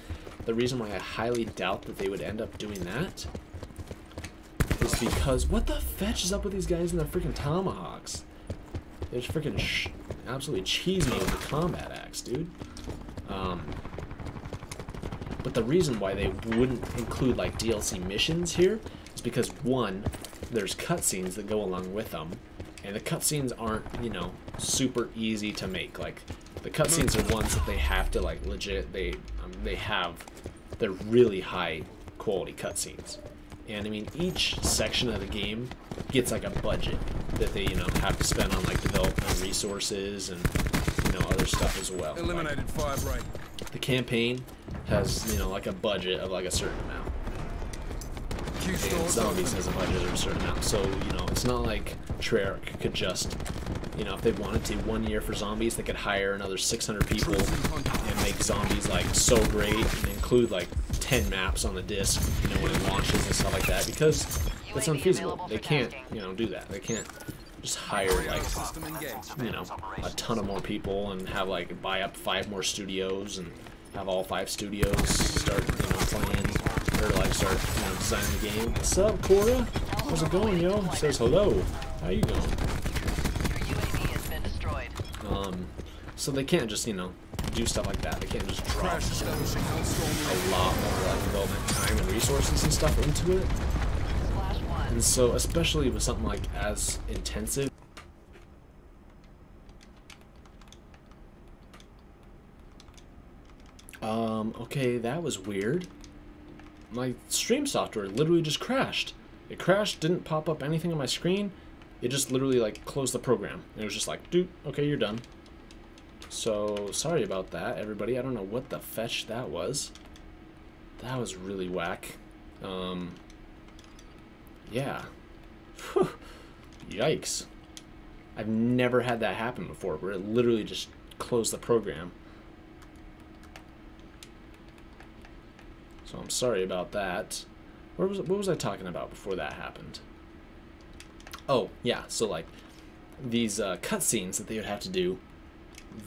The reason why I highly doubt that they would end up doing that is because, what the fetch is up with these guys and their freaking tomahawks? They just freaking absolutely cheese me with the combat axe, dude. But the reason why they wouldn't include like DLC missions here is because one, there's cutscenes that go along with them, and the cutscenes aren't, you know, super easy to make. Like the cutscenes are ones that they have to like legit. They're really high quality cutscenes, and I mean each section of the game gets like a budget that they, you know, have to spend on like development resources and, you know, other stuff as well. Eliminated 5 right. The campaign has, you know, like a budget of like a certain amount. And Zombies has a budget of a certain amount. So, you know, it's not like Treyarch could just, you know, if they wanted to, 1 year for Zombies, they could hire another 600 people and make Zombies like so great and include like 10 maps on the disc, you know, when it launches and stuff like that, because it's unfeasible. They can't, you know, do that. They can't just hire like, you know, a ton of more people and have like buy up 5 more studios and have all 5 studios start, you know, playing or like start, you know, designing the game. What's up, Cora? How's it going, yo? Says hello. How you going? So they can't just, you know, do stuff like that. They can't just drop a lot more like development time and resources and stuff into it. And so, especially with something like as intensive. Okay, that was weird. My stream software literally just crashed. It crashed, didn't pop up anything on my screen. It just literally like closed the program. It was just like, dude, okay, you're done. So, sorry about that, everybody. I don't know what the fetch that was. That was really whack. Yeah. Whew. Yikes. I've never had that happen before, where it literally just closed the program. So I'm sorry about that. What was I talking about before that happened? Oh, yeah, so like these cutscenes that they would have to do,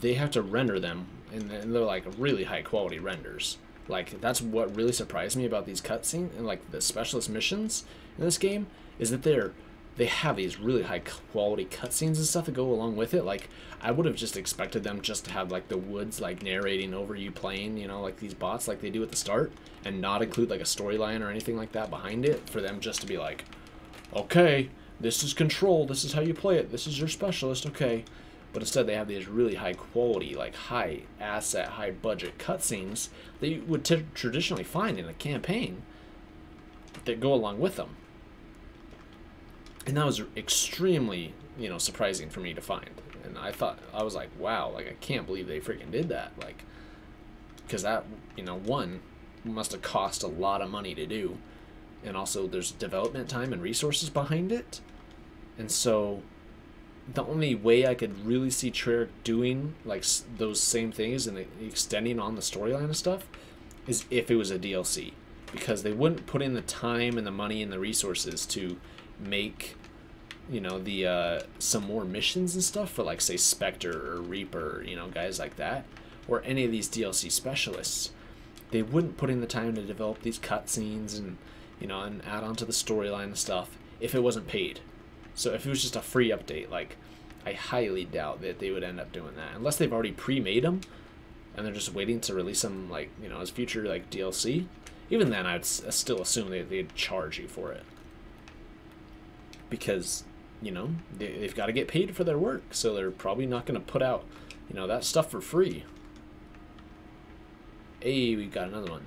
they have to render them, and they're like really high quality renders. Like, that's what really surprised me about these cutscenes and like the specialist missions in this game, is that they have these really high quality cutscenes and stuff that go along with it. Like, I would have just expected them just to have like the woods like narrating over you playing, you know, like these bots like they do at the start, and not include like a storyline or anything like that behind it, for them just to be like, okay, this is Control, this is how you play it, this is your specialist, okay. But instead they have these really high quality, like high asset, high budget cutscenes that you would traditionally find in a campaign that go along with them. And that was extremely, you know, surprising for me to find. And I was like, wow, like I can't believe they freaking did that. Like, because that, you know, one, must have cost a lot of money to do. And also there's development time and resources behind it. And so the only way I could really see Treyarch doing like those same things and extending on the storyline and stuff is if it was a DLC, because they wouldn't put in the time and the money and the resources to make, you know, the some more missions and stuff for like say Spectre or Reaper, you know, guys like that, or any of these DLC specialists. They wouldn't put in the time to develop these cutscenes and, you know, and add on to the storyline and stuff if it wasn't paid. So if it was just a free update, like, I highly doubt that they would end up doing that, unless they've already pre-made them and they're just waiting to release them, like, you know, as future like DLC. Even then, I'd still assume they'd charge you for it, because, you know, they've got to get paid for their work, so they're probably not going to put out, you know, that stuff for free. Hey, we've got another one.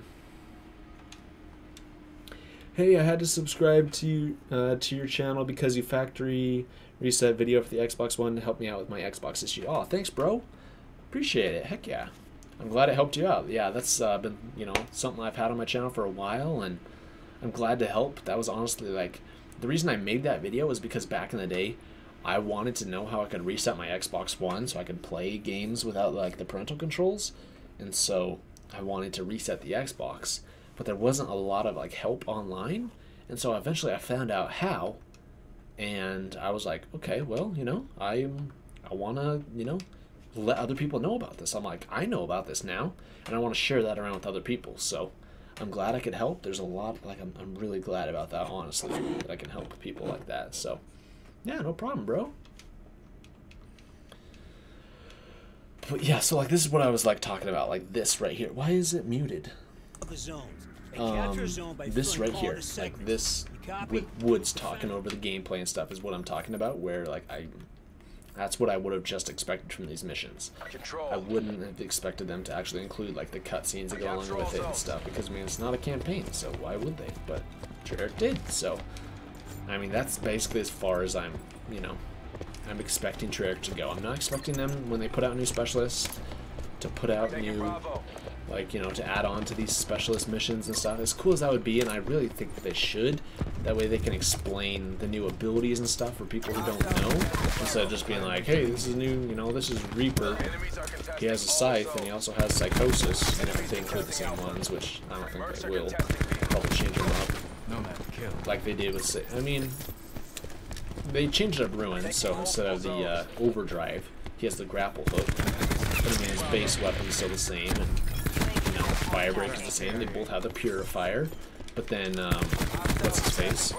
Hey, I had to subscribe to your channel because you factory reset video for the Xbox One to help me out with my Xbox issue. Oh, thanks, bro. Appreciate it. Heck yeah. I'm glad it helped you out. Yeah, that's been, you know, something I've had on my channel for a while, and I'm glad to help. That was honestly, like, the reason I made that video was because back in the day, I wanted to know how I could reset my Xbox One so I could play games without, like, the parental controls. And so I wanted to reset the Xbox, but there wasn't a lot of like help online, and so eventually I found out how, and I was like, okay, well, you know, I want to, you know, let other people know about this. I'm like, I know about this now, and I want to share that around with other people. So I'm glad I could help. There's a lot, like, I'm really glad about that, honestly, that I can help people like that. So yeah, no problem, bro. But yeah, so like this is what I was like talking about, like this right here. Why is it muted? The zones. And capture a zone by This filling right all here, the like segments. this You copy? with Woods talking over the gameplay and stuff is what I'm talking about. Where like that's what I would have just expected from these missions. Control. I wouldn't have expected them to actually include like the cutscenes that go along with it and stuff, because I mean it's not a campaign, so why would they? But Treyarch did, so I mean that's basically as far as I'm expecting Treyarch to go. I'm not expecting them when they put out new specialists to put out new, like, you know, to add on to these specialist missions and stuff. As cool as that would be, and I really think that they should, that way they can explain the new abilities and stuff for people who don't know, instead of just being like, hey, this is new, you know, this is Reaper, he has a scythe, and he also has psychosis, and if they include the same ones, which I don't think they will, probably change them up, like they did with, I mean, they changed up Ruin, so instead of the overdrive, he has the grapple hook. But I mean, his base weapon's still the same, and you know, Firebreak is the same. They both have the Purifier, but then what's his face?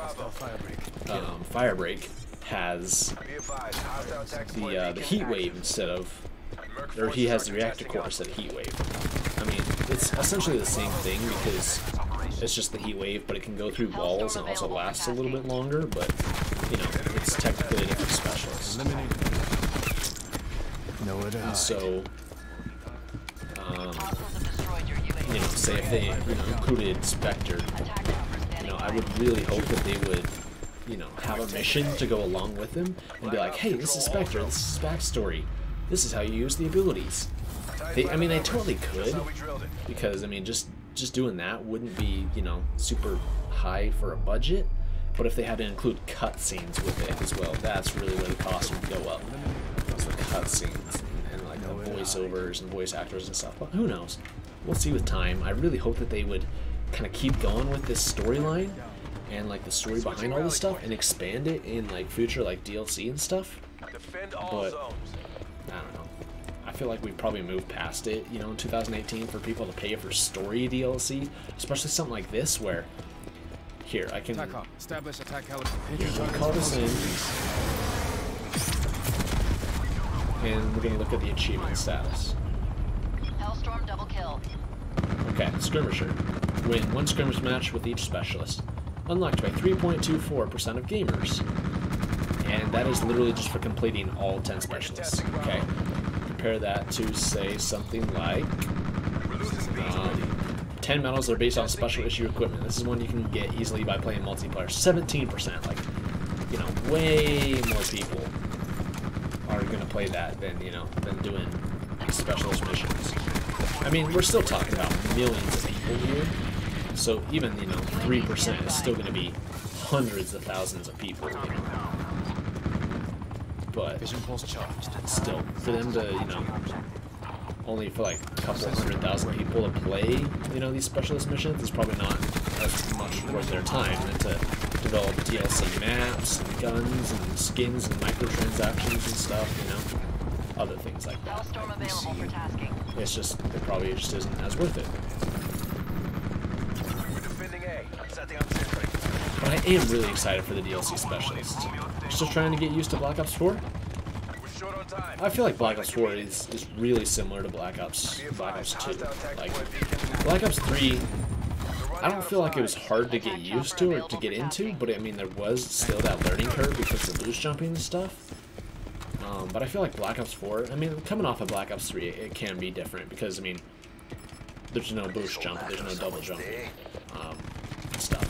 Firebreak has the Heat Wave instead of, or he has the Reactor Core instead of Heat Wave. I mean, it's essentially the same thing because it's just the Heat Wave, but it can go through walls and also lasts a little bit longer. But you know, it's technically a different specialist. And so, you know, say if they, you know, included Spectre, you know, I would really hope that they would, you know, have a mission to go along with them and be like, hey, this is Spectre, this is his backstory, this is how you use the abilities. I mean, they totally could, because I mean, just doing that wouldn't be, you know, super high for a budget. But if they had to include cutscenes with it as well, that's really where the cost would go up. Those cutscenes and like the voiceovers and voice actors and stuff. But who knows? We'll see with time. I really hope that they would kind of keep going with this storyline and like the story behind all this stuff and expand it in like future like DLC and stuff. But I don't know. I feel like we've probably moved past it, you know, in 2018 for people to pay for story DLC, especially something like this where. Here, I can establish attack we'll call this in, and we're going to look at the achievement status. Hellstorm double kill. Okay, Skirmisher. Win one skirmish match with each specialist. Unlocked by 3.24% of gamers. And that is literally just for completing all 10 specialists. Okay? Compare that to, say, something like 10 medals that are based on special issue equipment. This is one you can get easily by playing multiplayer. 17%, like, you know, way more people are gonna play that than, you know, than doing specialist missions. I mean, we're still talking about millions of people here, so even, you know, 3% is still gonna be hundreds of thousands of people, you know. But still, for them to, you know, only for like a couple 100,000 people to play, you know, these specialist missions is probably not as much worth their time than to develop DLC maps and guns and skins and microtransactions and stuff, you know, other things like that. Hellstorm available for tasking. It's just, it probably just isn't as worth it. But I am really excited for the DLC specialists. Still trying to get used to Black Ops 4? I feel like Black Ops 4 is really similar to Black Ops 2. Like, Black Ops 3, I don't feel like it was hard to get used to or to get into, but I mean, there was still that learning curve because of boost jumping and stuff. But I feel like Black Ops 4, I mean, coming off of Black Ops 3, it can be different because, I mean, there's no boost jump, there's no double jumping stuff.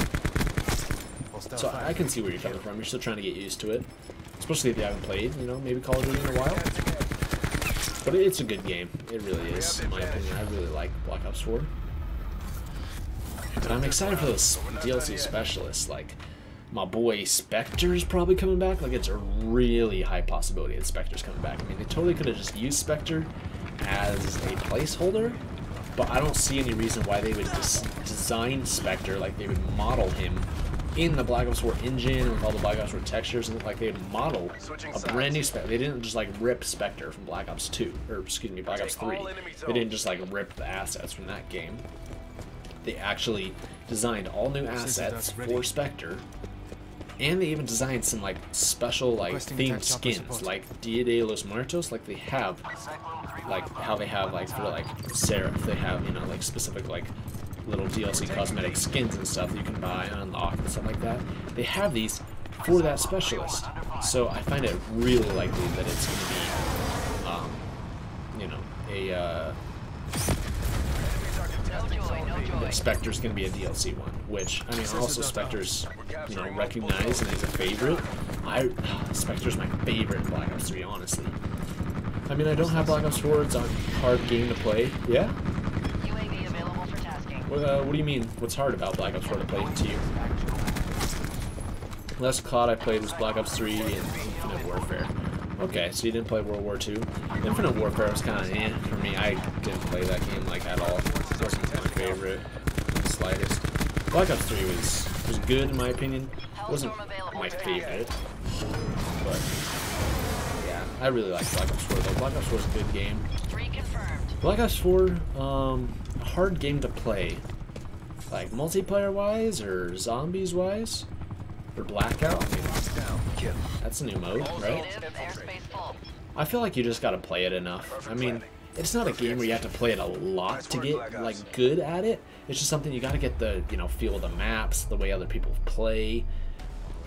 So I can see where you're coming from. You're still trying to get used to it. Especially if you haven't played, you know, maybe Call of Duty in a while. But it's a good game. It really is, in my opinion. I really like Black Ops 4. But I'm excited for those DLC specialists. Like, my boy Spectre's probably coming back. Like, it's a really high possibility that Spectre's coming back. I mean, they totally could have just used Spectre as a placeholder. But I don't see any reason why they would design Spectre, like they would model him in the Black Ops 4 engine with all the Black Ops 4 textures, and like they'd model a brand new Spectre. They didn't just like rip Spectre from Black Ops 2, or excuse me, Black Ops 3. They didn't just like rip the assets from that game. They actually designed all new assets for Spectre And they even designed some like special like themed skins, like Dia de los Muertos, like they have, like how they have like for like Seraph, they have, you know, like specific like little DLC cosmetic skins and stuff that you can buy and unlock and stuff like that. They have these for that specialist, so I find it really likely that it's going to be, you know, a Spectre's going to be a DLC one, which, I mean, also Spectre's, you know, recognized and is a favorite. Spectre's my favorite in Black Ops 3, honestly. I mean, I don't have Black Ops 4, it's a hard game to play. Yeah? UAV available for tasking. What do you mean? What's hard about Black Ops 4 to play to you? Last COD I played was Black Ops 3 and Infinite Warfare. Okay, so you didn't play World War II. Infinite Warfare was kind of for me. I didn't play that game like at all. It wasn't my favorite, the slightest. Black Ops 3 was good in my opinion. It wasn't my favorite, but yeah, I really like Black Ops 4 though. Black Ops 4 is a good game. 3 confirmed. Black Ops 4, a hard game to play, like multiplayer wise or zombies wise. For Blackout, I mean, that's a new mode, right? Airspace full. I feel like you just gotta play it enough. I mean, it's not a game where you have to play it a lot to get like good at it. It's just something you gotta get the, you know, feel of the maps, the way other people play,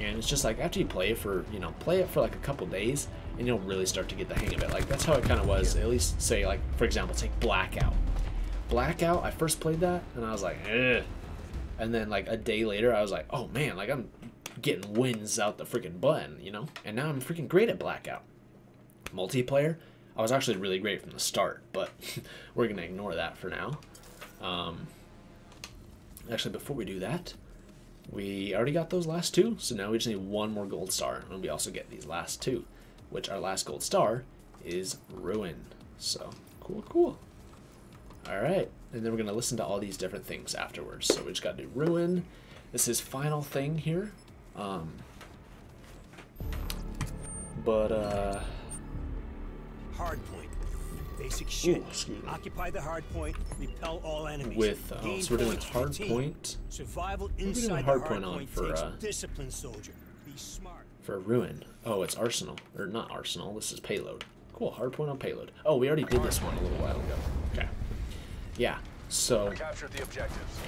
and it's just like after you play it for, you know, play it for like a couple days, and you'll really start to get the hang of it. Like that's how it kind of was. At least say like for example, take Blackout. Blackout, I first played that and I was like, ugh. And then like a day later, I was like, oh man, like I'm getting wins out the freaking button, you know? And now I'm freaking great at Blackout. Multiplayer, I was actually really great from the start, but we're going to ignore that for now. Actually, before we do that, we already got those last two, so now we just need one more gold star, and we also get these last two, which our last gold star is Ruin. So, cool. Alright, and then we're going to listen to all these different things afterwards. So we just got to do Ruin. This is final thing here. Hard point. Basic shit. Ooh, Occupy the hard point. Repel all enemies. With so we're doing hard point. Survival We're doing inside hard the point hard on point for takes discipline, soldier. Be smart. for Ruin. Oh, it's Arsenal or not Arsenal. This is Payload. Cool. Hard point on Payload. Oh, we already did this one a little while ago. Okay. Yeah. So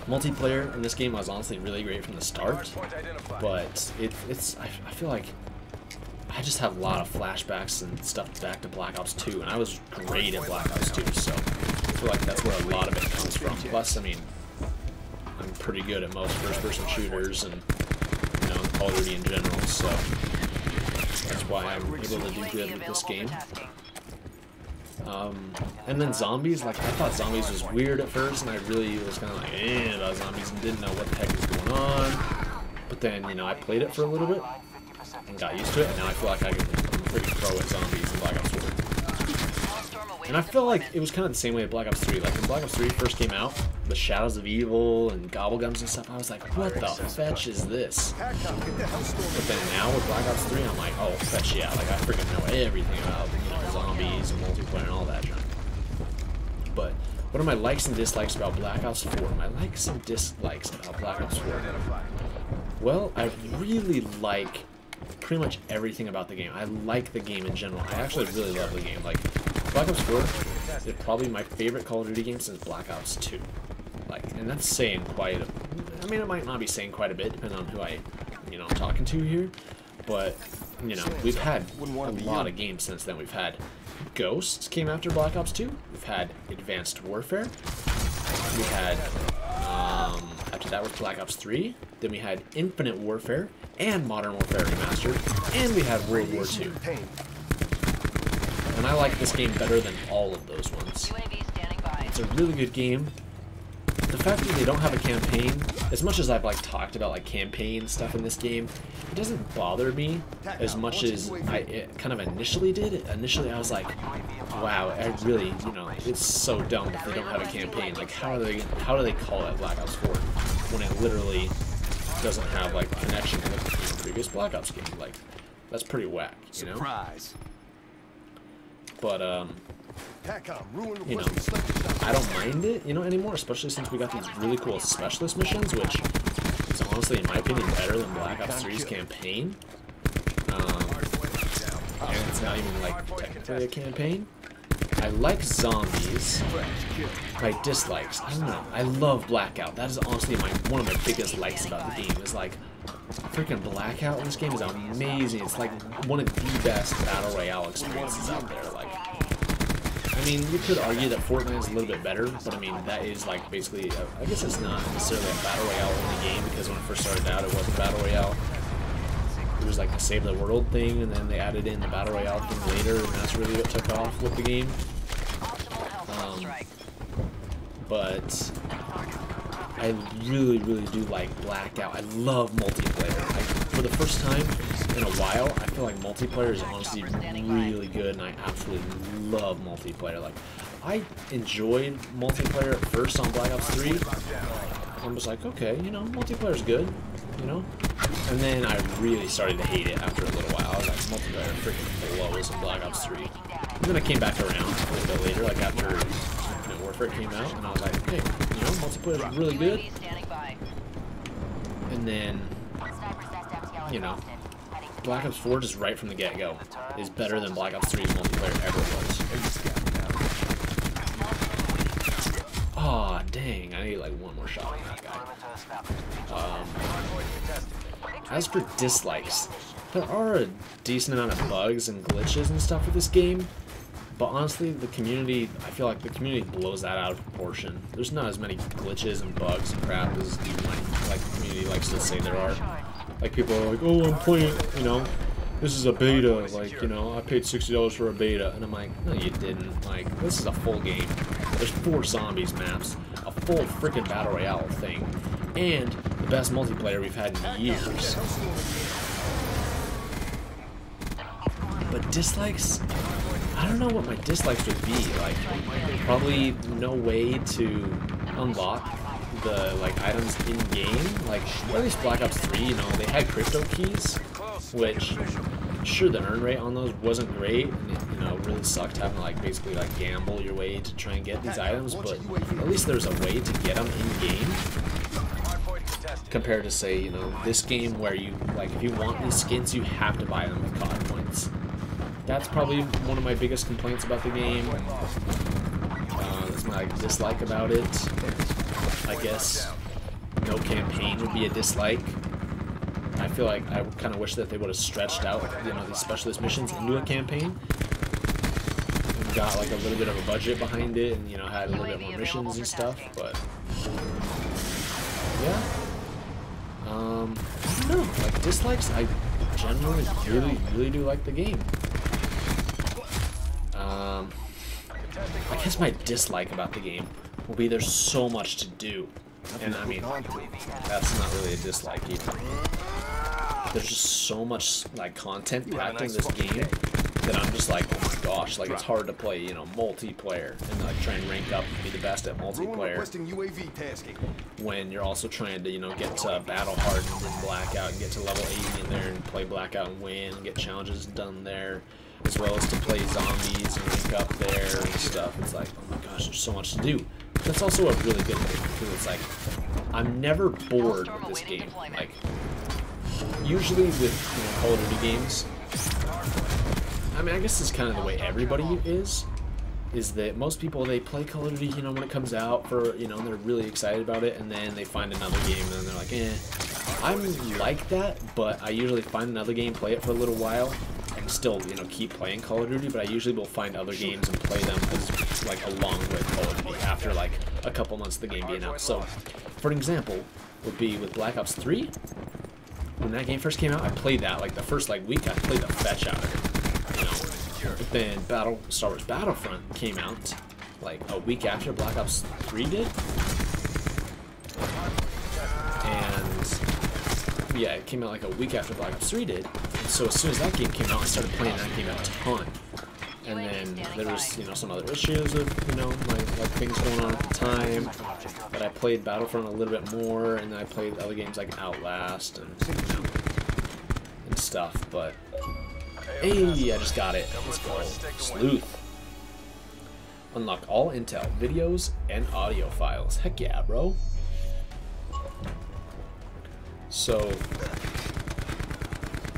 multiplayer in this game was honestly really great from the start, but it's I feel like I just have a lot of flashbacks and stuff back to Black Ops 2, and I was great at Black Ops 2, so I feel like that's where a lot of it comes from. Plus, I mean, I'm pretty good at most first-person shooters and, you know, Call of Duty in general, so that's why I'm able to do good with this game. And then zombies, like, I thought zombies was weird at first, and I really was kind of like, about zombies and didn't know what the heck was going on. But then, you know, I played it for a little bit and got used to it, and now I feel like I'm pretty pro at zombies in Black Ops 4. And I feel like it was kind of the same way at Black Ops 3. Like, when Black Ops 3 first came out, the Shadows of Evil and Gobblegums and stuff, I was like, what the fetch is this? But then now with Black Ops 3, I'm like, oh, fetch, yeah, like, I freaking know everything about, you know, zombies and multiplayer and all that junk. But what are my likes and dislikes about Black Ops 4? My likes and dislikes about Black Ops 4. Well, I really like pretty much everything about the game. I like the game in general. I actually really love the game. Like, Black Ops 4 is probably my favorite Call of Duty game since Black Ops 2. Like, and that's saying quite a... I mean, it might not be saying quite a bit, depending on who I'm talking to here. But, you know, we've had a lot of games since then. We've had Ghosts came after Black Ops 2. We've had Advanced Warfare. We had, after that was Black Ops 3. Then we had Infinite Warfare and Modern Warfare Remastered. And we had World War II. And I like this game better than all of those ones. It's a really good game. The fact that they don't have a campaign, as much as I've like talked about like campaign stuff in this game, it doesn't bother me as much as I kind of initially did. Initially I was like, wow, I really, you know, it's so dumb if they don't have a campaign. Like how do they call it Black Ops 4 when it literally doesn't have like connection with the previous Black Ops game? Like that's pretty whack, you know? But you know, I don't mind it, you know, anymore, especially since we got these really cool specialist missions, which is honestly, in my opinion, better than Black Ops 3's campaign. And it's not even like technically a campaign. I like zombies. My dislikes, I don't know. I love Blackout. That is honestly one of my biggest likes about the game. Is like freaking Blackout in this game is amazing. It's like one of the best battle royale experiences out there. Like, I mean, you could argue that Fortnite is a little bit better, but I mean that is like basically, I guess it's not necessarily a battle royale only game, because when it first started out, it wasn't battle royale. It was like the save the world thing, and then they added in the battle royale thing later, and that's really what took off with the game. But I really do like Blackout. I love multiplayer. For the first time in a while, I feel like multiplayer is honestly really good, and I absolutely love multiplayer. Like, I enjoyed multiplayer at first on Black Ops 3. I was like, okay, you know, multiplayer's good, you know? And then I really started to hate it after a little while. I was like, multiplayer freaking blows in Black Ops 3. And then I came back around a little bit later, like after Infinite Warfare came out, and I was like, hey, you know, multiplayer is really good. And then, you know, Black Ops 4 just right from the get-go is better than Black Ops 3's multiplayer ever was. Aw, dang, I need like one more shot on that guy. As for dislikes, there are a decent amount of bugs and glitches and stuff with this game, but honestly, the community, I feel like the community blows that out of proportion. There's not as many glitches and bugs and crap as like the community likes to say there are. Like, people are like, oh, I'm playing, you know, this is a beta, like, you know, I paid $60 for a beta, and I'm like, no, you didn't. Like, this is a full game. There's 4 zombies maps, a full freaking battle royale thing, and the best multiplayer we've had in years. But dislikes, I don't know what my dislikes would be. Like, probably no way to unlock the like items in game. Like, at least Black Ops 3, you know, they had crypto keys, which sure, the earn rate on those wasn't great, and it, you know, really sucked having to like basically like gamble your way to try and get these items, but at least there's a way to get them in game, compared to, say, you know, this game where you, like, if you want these skins, you have to buy them with COD points. That's probably one of my biggest complaints about the game. That's my dislike about it. I guess no campaign would be a dislike. I feel like I kind of wish that they would have stretched out, you know, these specialist missions into a campaign and got like a little bit of a budget behind it, and, you know, had a little bit more missions and stuff. But yeah, I don't know. Like, dislikes, I generally really do like the game. I guess my dislike about the game will be there's so much to do. And I mean, that's not really a dislike either. There's just so much like content packed in this game that I'm just like, oh my gosh, like, it's hard to play, you know, multiplayer and like try and rank up and be the best at multiplayer when you're also trying to, you know, get to battle hardened in Blackout and get to level 80 in there and play Blackout and win and get challenges done there, as well as to play zombies and rank up there and stuff. It's like, oh my gosh, there's so much to do. That's also a really good thing, because it's like, I'm never bored with this game. Like, usually with, you know, Call of Duty games, I mean, I guess it's kind of the way everybody is that most people, they play Call of Duty, you know, when it comes out for, you know, and they're really excited about it, and then they find another game, and then they're like, eh. I'm like that, but I usually find another game, play it for a little while, and still, you know, keep playing Call of Duty, but I usually will find other games and play them as, like, along with Call of Duty after, like, a couple months of the game being out. So, for an example, would be with Black Ops 3. When that game first came out, I played that, like, the first, like, week, I played the fetch out of it, you know. But then Star Wars Battlefront came out, like, a week after Black Ops 3 did. And, yeah, it came out, like, a week after Black Ops 3 did. And so as soon as that game came out, I started playing that game a ton. And then there was, you know, some other issues of, you know, like things going on at the time. But I played Battlefront a little bit more, and then I played other games like Outlast and, you know, and stuff. But hey, I just got it. Let's go. Sleuth. Unlock all intel, videos, and audio files. Heck yeah, bro. So,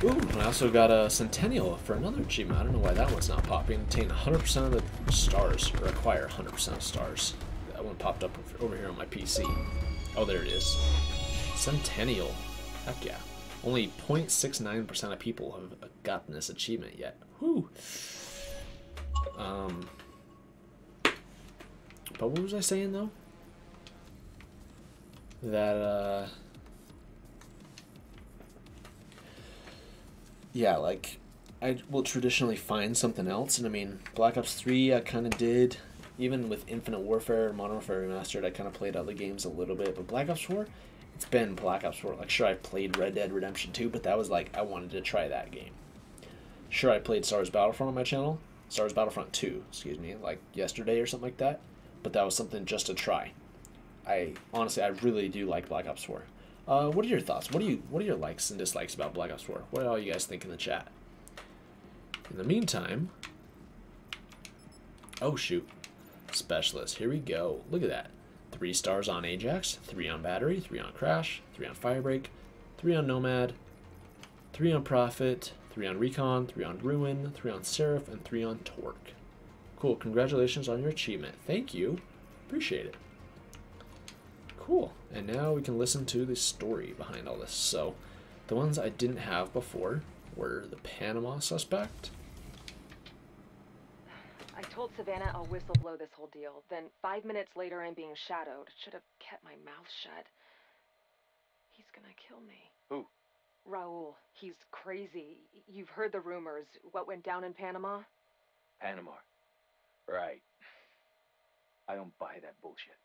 ooh, I also got a Centennial for another achievement. I don't know why that one's not popping. Obtain 100% of the stars, or acquire 100% of stars. That one popped up over here on my PC. Oh, there it is. Centennial. Heck yeah. Only 0.69% of people have gotten this achievement yet. Whew. But what was I saying though? That yeah, like I will traditionally find something else, and I mean Black Ops 3 I kind of did. Even with Infinite Warfare, Modern Warfare Remastered, I kind of played other games a little bit, but Black Ops 4, it's been Black Ops 4. Like, sure, I played Red Dead Redemption 2, but that was like, I wanted to try that game. Sure, I played Star Wars Battlefront on my channel, Star Wars Battlefront 2, excuse me, like yesterday or something like that, but that was something just to try. Honestly, I really do like Black Ops 4. What are your thoughts? What are your likes and dislikes about Black Ops 4? What all you guys think in the chat? In the meantime, oh shoot. Specialist. Here we go. Look at that. 3 stars on Ajax, 3 on Battery, 3 on Crash, 3 on Firebreak, 3 on Nomad, 3 on Prophet, 3 on Recon, 3 on Ruin, 3 on Seraph, and 3 on Torque. Cool. Congratulations on your achievement. Thank you. Appreciate it. Cool. And now we can listen to the story behind all this. So, the ones I didn't have before were the Panama suspect. I told Savannah I'll whistleblow this whole deal. Then 5 minutes later, I'm being shadowed. Should have kept my mouth shut. He's gonna kill me. Who? Raul. He's crazy. You've heard the rumors. What went down in Panama? Panama. Right. I don't buy that bullshit.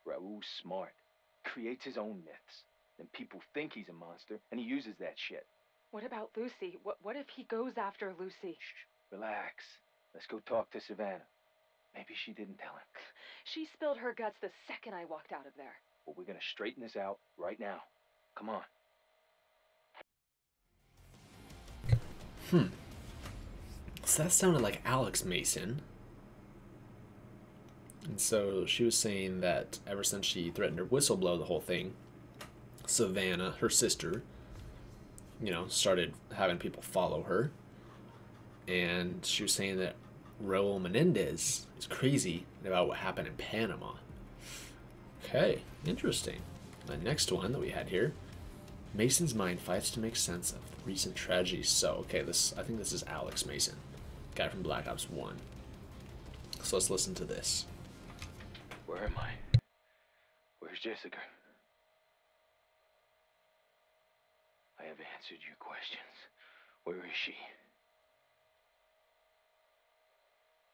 Raul's smart. Creates his own myths. Then people think he's a monster, and he uses that shit. What about Lucy? What if he goes after Lucy? Shh. Relax. Let's go talk to Savannah. Maybe she didn't tell him. She spilled her guts the second I walked out of there. Well, we're gonna straighten this out right now. Come on. So that sounded like Alex Mason. And so she was saying that ever since she threatened to whistleblow the whole thing, Savannah, her sister, you know, started having people follow her. And she was saying that Raul Menendez is crazy about what happened in Panama. Okay, interesting. The next one that we had here, Mason's mind fights to make sense of the recent tragedies. So, okay, I think this is Alex Mason, guy from Black Ops 1. So let's listen to this. Where am I? Where's Jessica? I have answered your questions. Where is she?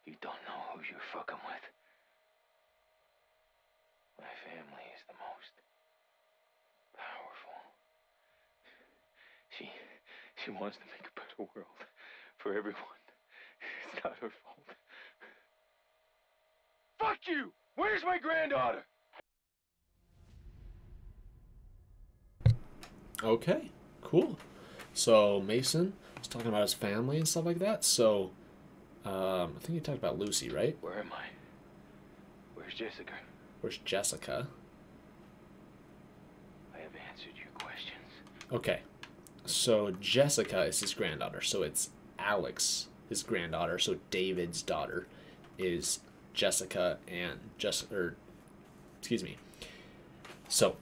You don't know who you're fucking with. My family is the most powerful. She wants to make a better world for everyone. It's not her fault. Fuck you! Where's my granddaughter? Okay, cool. So Mason was talking about his family and stuff like that. So I think you talked about Lucy, right? Where am I? Where's Jessica? Where's Jessica? I have answered your questions. Okay, so Jessica is his granddaughter. So it's Alex, his granddaughter. So David's daughter is Jessica and excuse me. So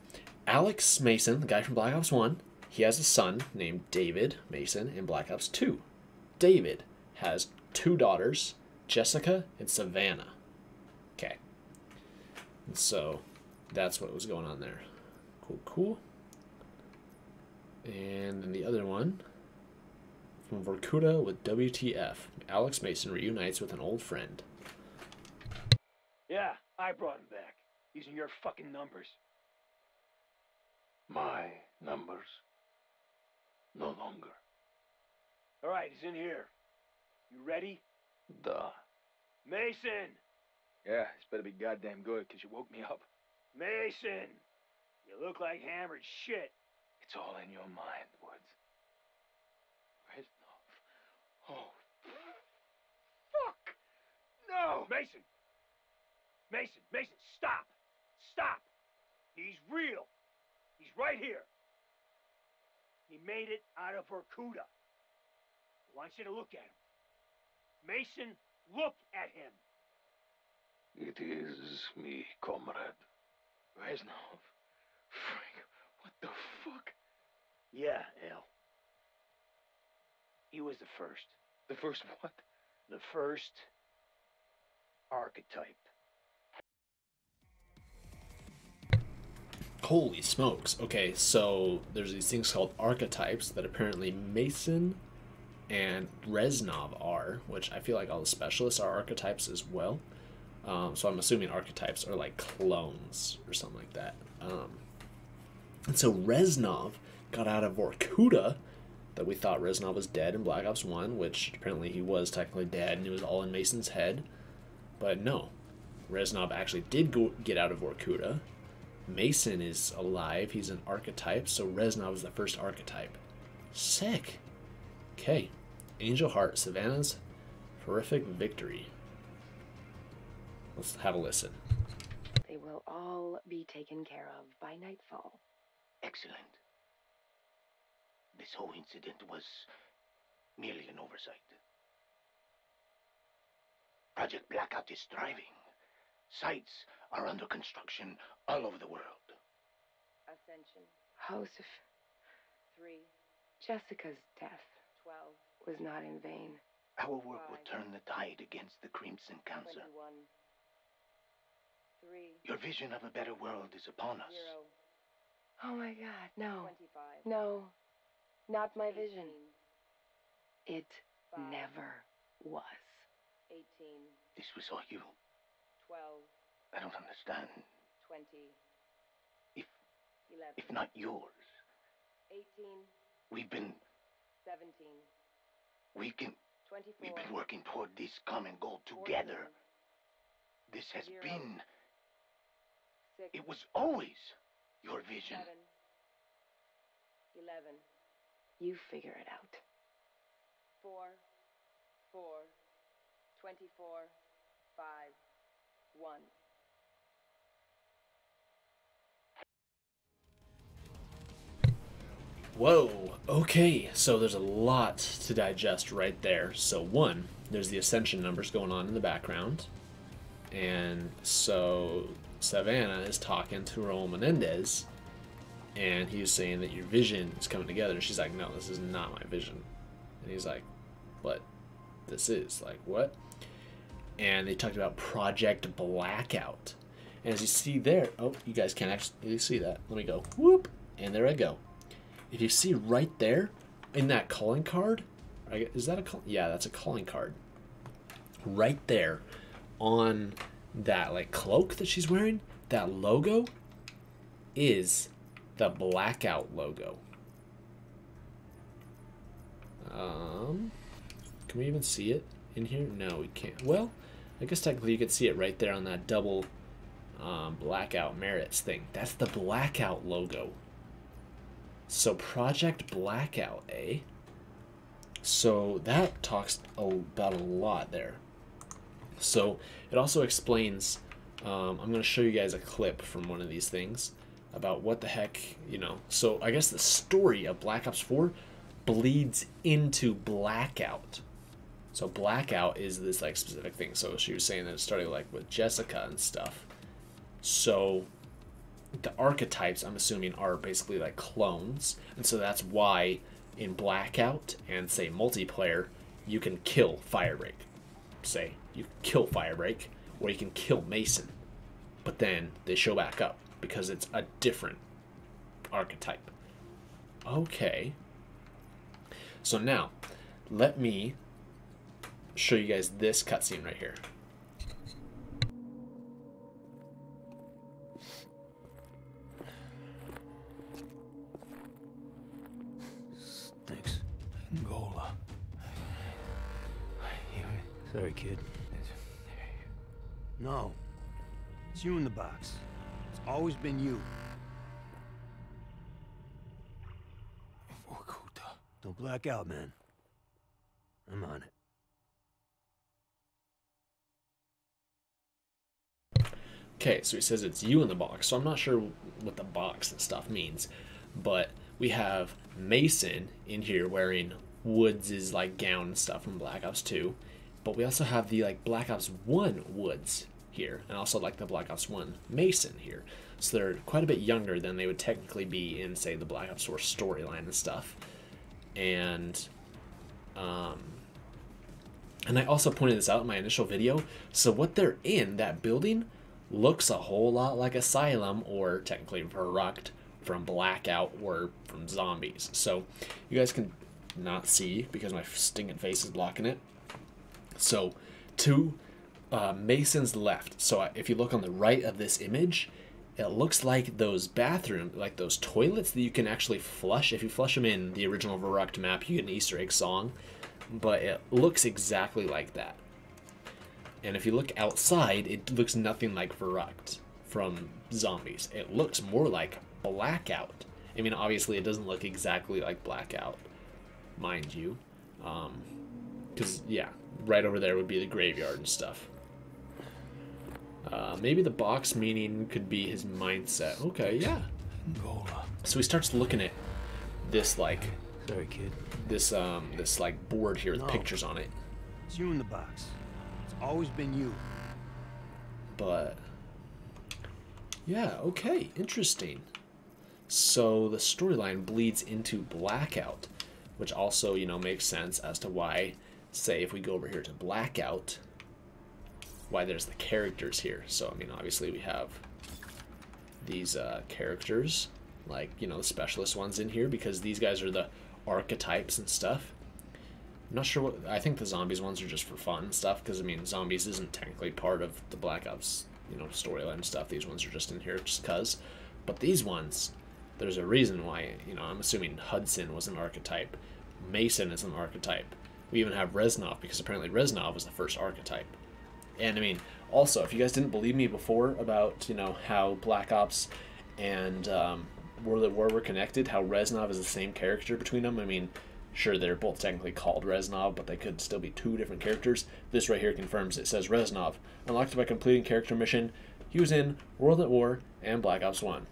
Alex Mason, the guy from Black Ops 1, he has a son named David Mason in Black Ops 2. David has 2 daughters, Jessica and Savannah. Okay. And so that's what was going on there. Cool. And then the other one, from Vorkuta with WTF, Alex Mason reunites with an old friend. Yeah, I brought him back. Using your fucking numbers. My numbers? No longer. Alright, he's in here. You ready? Duh. Mason! Yeah, it's better be goddamn good, because you woke me up. Mason! You look like hammered shit. It's all in your mind, Woods. Right? Oh. Fuck! No! Mason! Mason, stop! Stop! He's real! He's right here! He made it out of Vorkuta. I want you to look at him. Mason, look at him. It is me, comrade. Reznov. Frank, what the fuck? Yeah, L. He was the first. The first what? The first archetype. Holy smokes. Okay, so there's these things called archetypes that apparently Mason and Reznov are, which I feel like all the specialists are archetypes as well. So I'm assuming archetypes are like clones or something like that. And so Reznov got out of Vorkuta, that we thought Reznov was dead in Black Ops 1, which apparently he was technically dead and it was all in Mason's head. But no, Reznov actually did get out of Vorkuta. Mason is alive, he's an archetype, so Reznov is the first archetype. Sick. Okay, Angel Heart, Savannah's horrific victory. Let's have a listen. They will all be taken care of by nightfall. Excellent. This whole incident was merely an oversight. Project Blackout is thriving. Sites are under construction all over the world. Ascension. Joseph. 3. Jessica's death. 12. Was not in vain. Our work will turn the tide against the Crimson Council. 21. 3. Your vision of a better world is upon us. 0. Oh my God, no. 25. No. Not my vision. 18. It 5. never was. 18. This was all you. 12. I don't understand. 20. If 11. if not yours, 18. we've been 17. we've 24. been working toward this common goal together. 14, This has 0, been 6. it was always your vision. 7. 11. You figure it out. 4. 4. 24. 5. 1. Whoa, okay, so there's a lot to digest right there. So one, there's the ascension numbers going on in the background. And so Savannah is talking to Raul Menendez, and he's saying that your vision is coming together. And she's like, no, this is not my vision. And he's like, but this is, like, what? And they talked about Project Blackout. And as you see there, oh, you guys can't actually see that. Let me go, whoop, and there I go. If you see right there in that calling card, is that a call? Yeah, that's a calling card. Right there on that like cloak that she's wearing, that logo is the Blackout logo. Can we even see it in here? No, we can't. Well, I guess technically you could see it right there on that double Blackout merits thing. That's the Blackout logo. So Project Blackout, eh? So that talks about a lot there. So it also explains, I'm going to show you guys a clip from one of these things about what the heck, you know. So I guess the story of Black Ops 4 bleeds into Blackout. So Blackout is this like specific thing. So she was saying that it started like with Jessica and stuff. So the archetypes, I'm assuming, are basically like clones, and so that's why in Blackout and say multiplayer you can kill Firebreak. Say you can kill Firebreak, or you can kill Mason, but then they show back up because it's a different archetype. Okay, so now let me show you guys this cutscene right here. Thanks. Angola. Sorry, kid. No. It's you in the box. It's always been you. Don't black out, man. I'm on it. Okay, so he says it's you in the box, so I'm not sure what the box and stuff means, but we have Mason in here wearing Woods' like gown and stuff from Black Ops 2, but we also have the like Black Ops 1 Woods here, and also like the Black Ops 1 Mason here. So they're quite a bit younger than they would technically be in, say, the Black Ops 4 storyline and stuff. And I also pointed this out in my initial video. So what they're in, that building, looks a whole lot like Asylum, or technically Verrucht from Blackout or from Zombies. So you guys can not see because my stinking face is blocking it. So to Mason's left, so if you look on the right of this image, it looks like those bathroom, like those toilets that you can actually flush. If you flush them in the original Verrucht map, you get an Easter egg song, but it looks exactly like that. And if you look outside, it looks nothing like Verrucht from Zombies. It looks more like Blackout. I mean, obviously it doesn't look exactly like Blackout, mind you, because yeah, right over there would be the graveyard and stuff. Maybe the box meaning could be his mindset. Okay, yeah. So he starts looking at this like, sorry, kid. This like board here with pictures on it. It's you in the box. It's always been you. But yeah, okay, interesting. So the storyline bleeds into Blackout, which also, you know, makes sense as to why, say, if we go over here to Blackout, why there's the characters here. So I mean, obviously we have these characters, like, you know, the specialist ones in here, because these guys are the archetypes and stuff. I'm not sure what, I think the Zombies ones are just for fun and stuff, because I mean, Zombies isn't technically part of the Black Ops, you know, storyline and stuff. These ones are just in here just cuz. But these ones, there's a reason why, you know, I'm assuming Hudson was an archetype, Mason is an archetype. We even have Reznov, because apparently Reznov was the first archetype. And I mean, also, if you guys didn't believe me before about, you know, how Black Ops and World at War were connected, how Reznov is the same character between them, I mean, sure, they're both technically called Reznov, but they could still be two different characters. This right here confirms it. Says Reznov, unlocked by completing character mission. He was in World at War and Black Ops 1.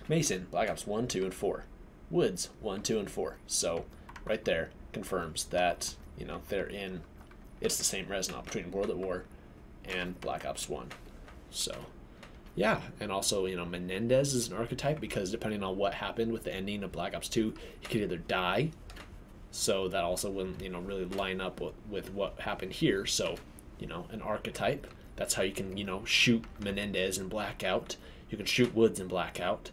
Mason, Black Ops 1, 2, and 4. Woods, 1, 2, and 4. So, right there, confirms that, you know, they're in, it's the same Reznov between World at War and Black Ops 1. So, yeah, and also, you know, Menendez is an archetype, because depending on what happened with the ending of Black Ops 2, he could either die, so that also wouldn't, you know, really line up with what happened here. So, you know, an archetype, that's how you can, you know, shoot Menendez in Blackout. You can shoot Woods in Blackout.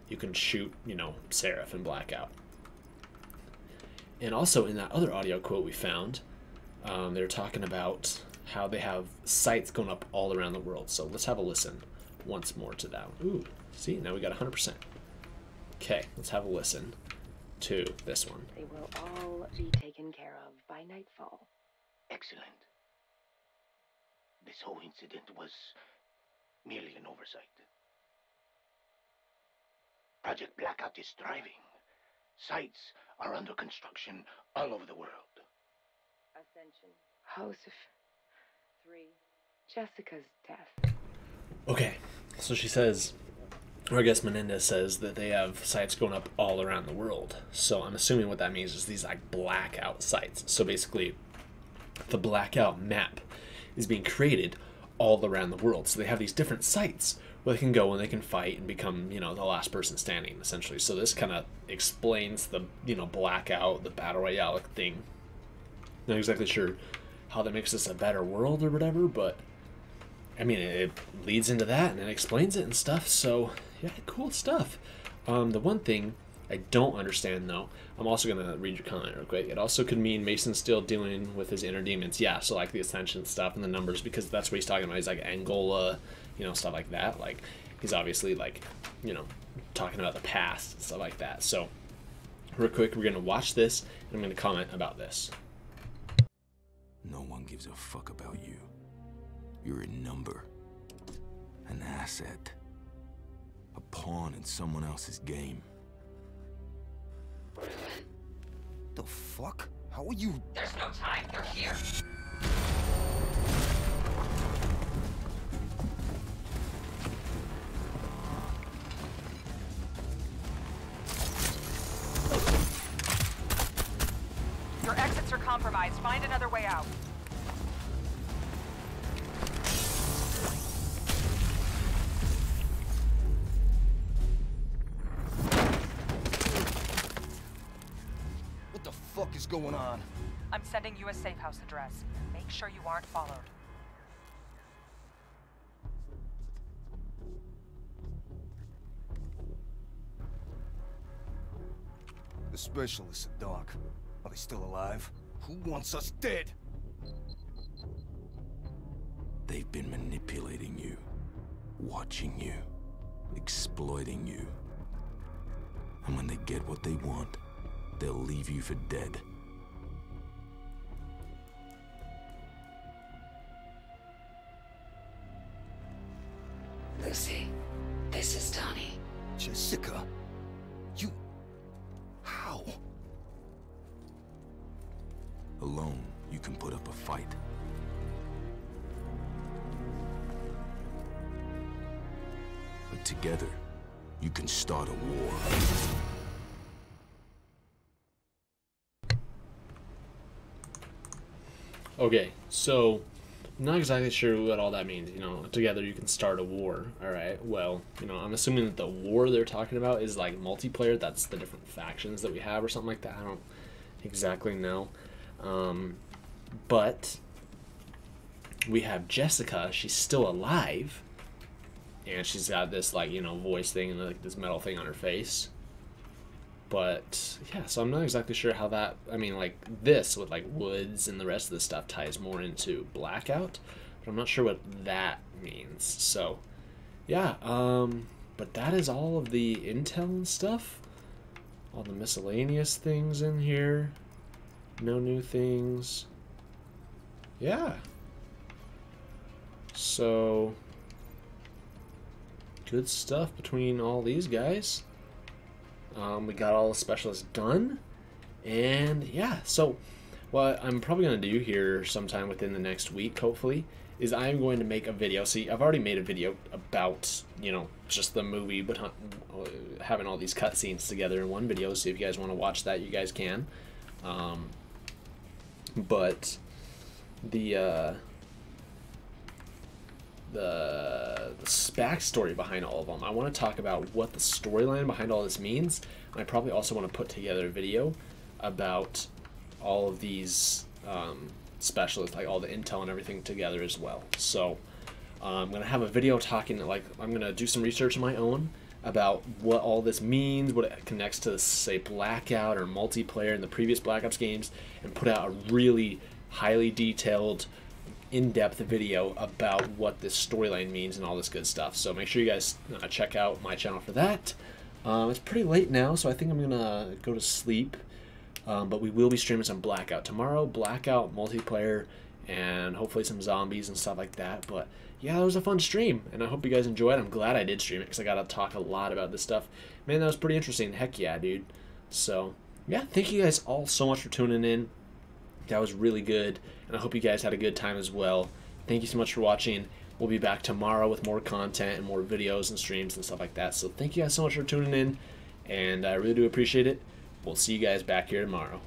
You can shoot, you know, Seraph in Blackout. And also in that other audio quote we found, they're talking about how they have sites going up all around the world. So let's have a listen once more to that. Ooh, see, now we got 100%. Okay, let's have a listen to this one. They will all be taken care of by nightfall. Excellent. This whole incident was merely an oversight. Project Blackout is thriving. Sites are under construction all over the world. Ascension. Joseph. 3. Jessica's death. Okay, so she says, or I guess Menendez says, that they have sites going up all around the world. So I'm assuming what that means is these like Blackout sites. So basically, the Blackout map is being created all around the world. So they have these different sites where they can go and they can fight and become, you know, the last person standing, essentially. So this kind of explains the, you know, Blackout, the Battle Royale thing. Not exactly sure how that makes this a better world or whatever, but I mean, it leads into that and it explains it and stuff. So yeah, cool stuff. The one thing I don't understand, though, I'm also going to read your comment real quick. It also could mean Mason's still dealing with his inner demons. Yeah, so like the Ascension stuff and the numbers, because that's what he's talking about. He's like Angola, you know, stuff like that. Like, he's obviously like, you know, talking about the past and stuff like that. So real quick, we're going to watch this and I'm going to comment about this. No one gives a fuck about you. You're a number, an asset, a pawn in someone else's game. The fuck? How are you? There's no time. They're here. find another way out. What the fuck is going on? I'm sending you a safe house address. Make sure you aren't followed. The specialists are Doc. Are they still alive? Who wants us dead? They've been manipulating you, watching you, exploiting you. And when they get what they want, they'll leave you for dead. Lucy, this is Donnie. Jessica? You... How? Alone, you can put up a fight. But together, you can start a war. Okay, so not exactly sure what all that means. You know, together you can start a war. All right. Well, you know, I'm assuming that the war they're talking about is like multiplayer. That's the different factions that we have or something like that. I don't exactly know. But we have Jessica. She's still alive, and she's got this like, you know, voice thing and like this metal thing on her face. But yeah, so I'm not exactly sure how that, I mean, like this with like woods and the rest of the stuff ties more into Blackout, but I'm not sure what that means. So yeah, but that is all of the intel and stuff, all the miscellaneous things in here, no new things. Yeah, so good stuff between all these guys. We got all the specialists done, and yeah, so what I'm probably going to do here sometime within the next week, hopefully, is I'm going to make a video. See, I've already made a video about, you know, just the movie, but having all these cutscenes together in one video, so if you guys want to watch that, you guys can. But the backstory behind all of them, I want to talk about what the storyline behind all this means. And I probably also want to put together a video about all of these specialists, like all the intel and everything together as well. So I'm going to have a video talking, like I'm going to do some research of my own about what all this means, what it connects to, say, Blackout or multiplayer in the previous Black Ops games, and put out a really highly detailed, in-depth video about what this storyline means and all this good stuff. So make sure you guys check out my channel for that. It's pretty late now, so I think I'm gonna go to sleep, but we will be streaming some Blackout tomorrow, Blackout multiplayer, and hopefully some zombies and stuff like that. But yeah, it was a fun stream, and I hope you guys enjoyed. I'm glad I did stream it because I got to talk a lot about this stuff. Man, that was pretty interesting. Heck yeah, dude. So yeah, thank you guys all so much for tuning in. That was really good, and I hope you guys had a good time as well. Thank you so much for watching. We'll be back tomorrow with more content and more videos and streams and stuff like that. So thank you guys so much for tuning in, and I really do appreciate it. We'll see you guys back here tomorrow.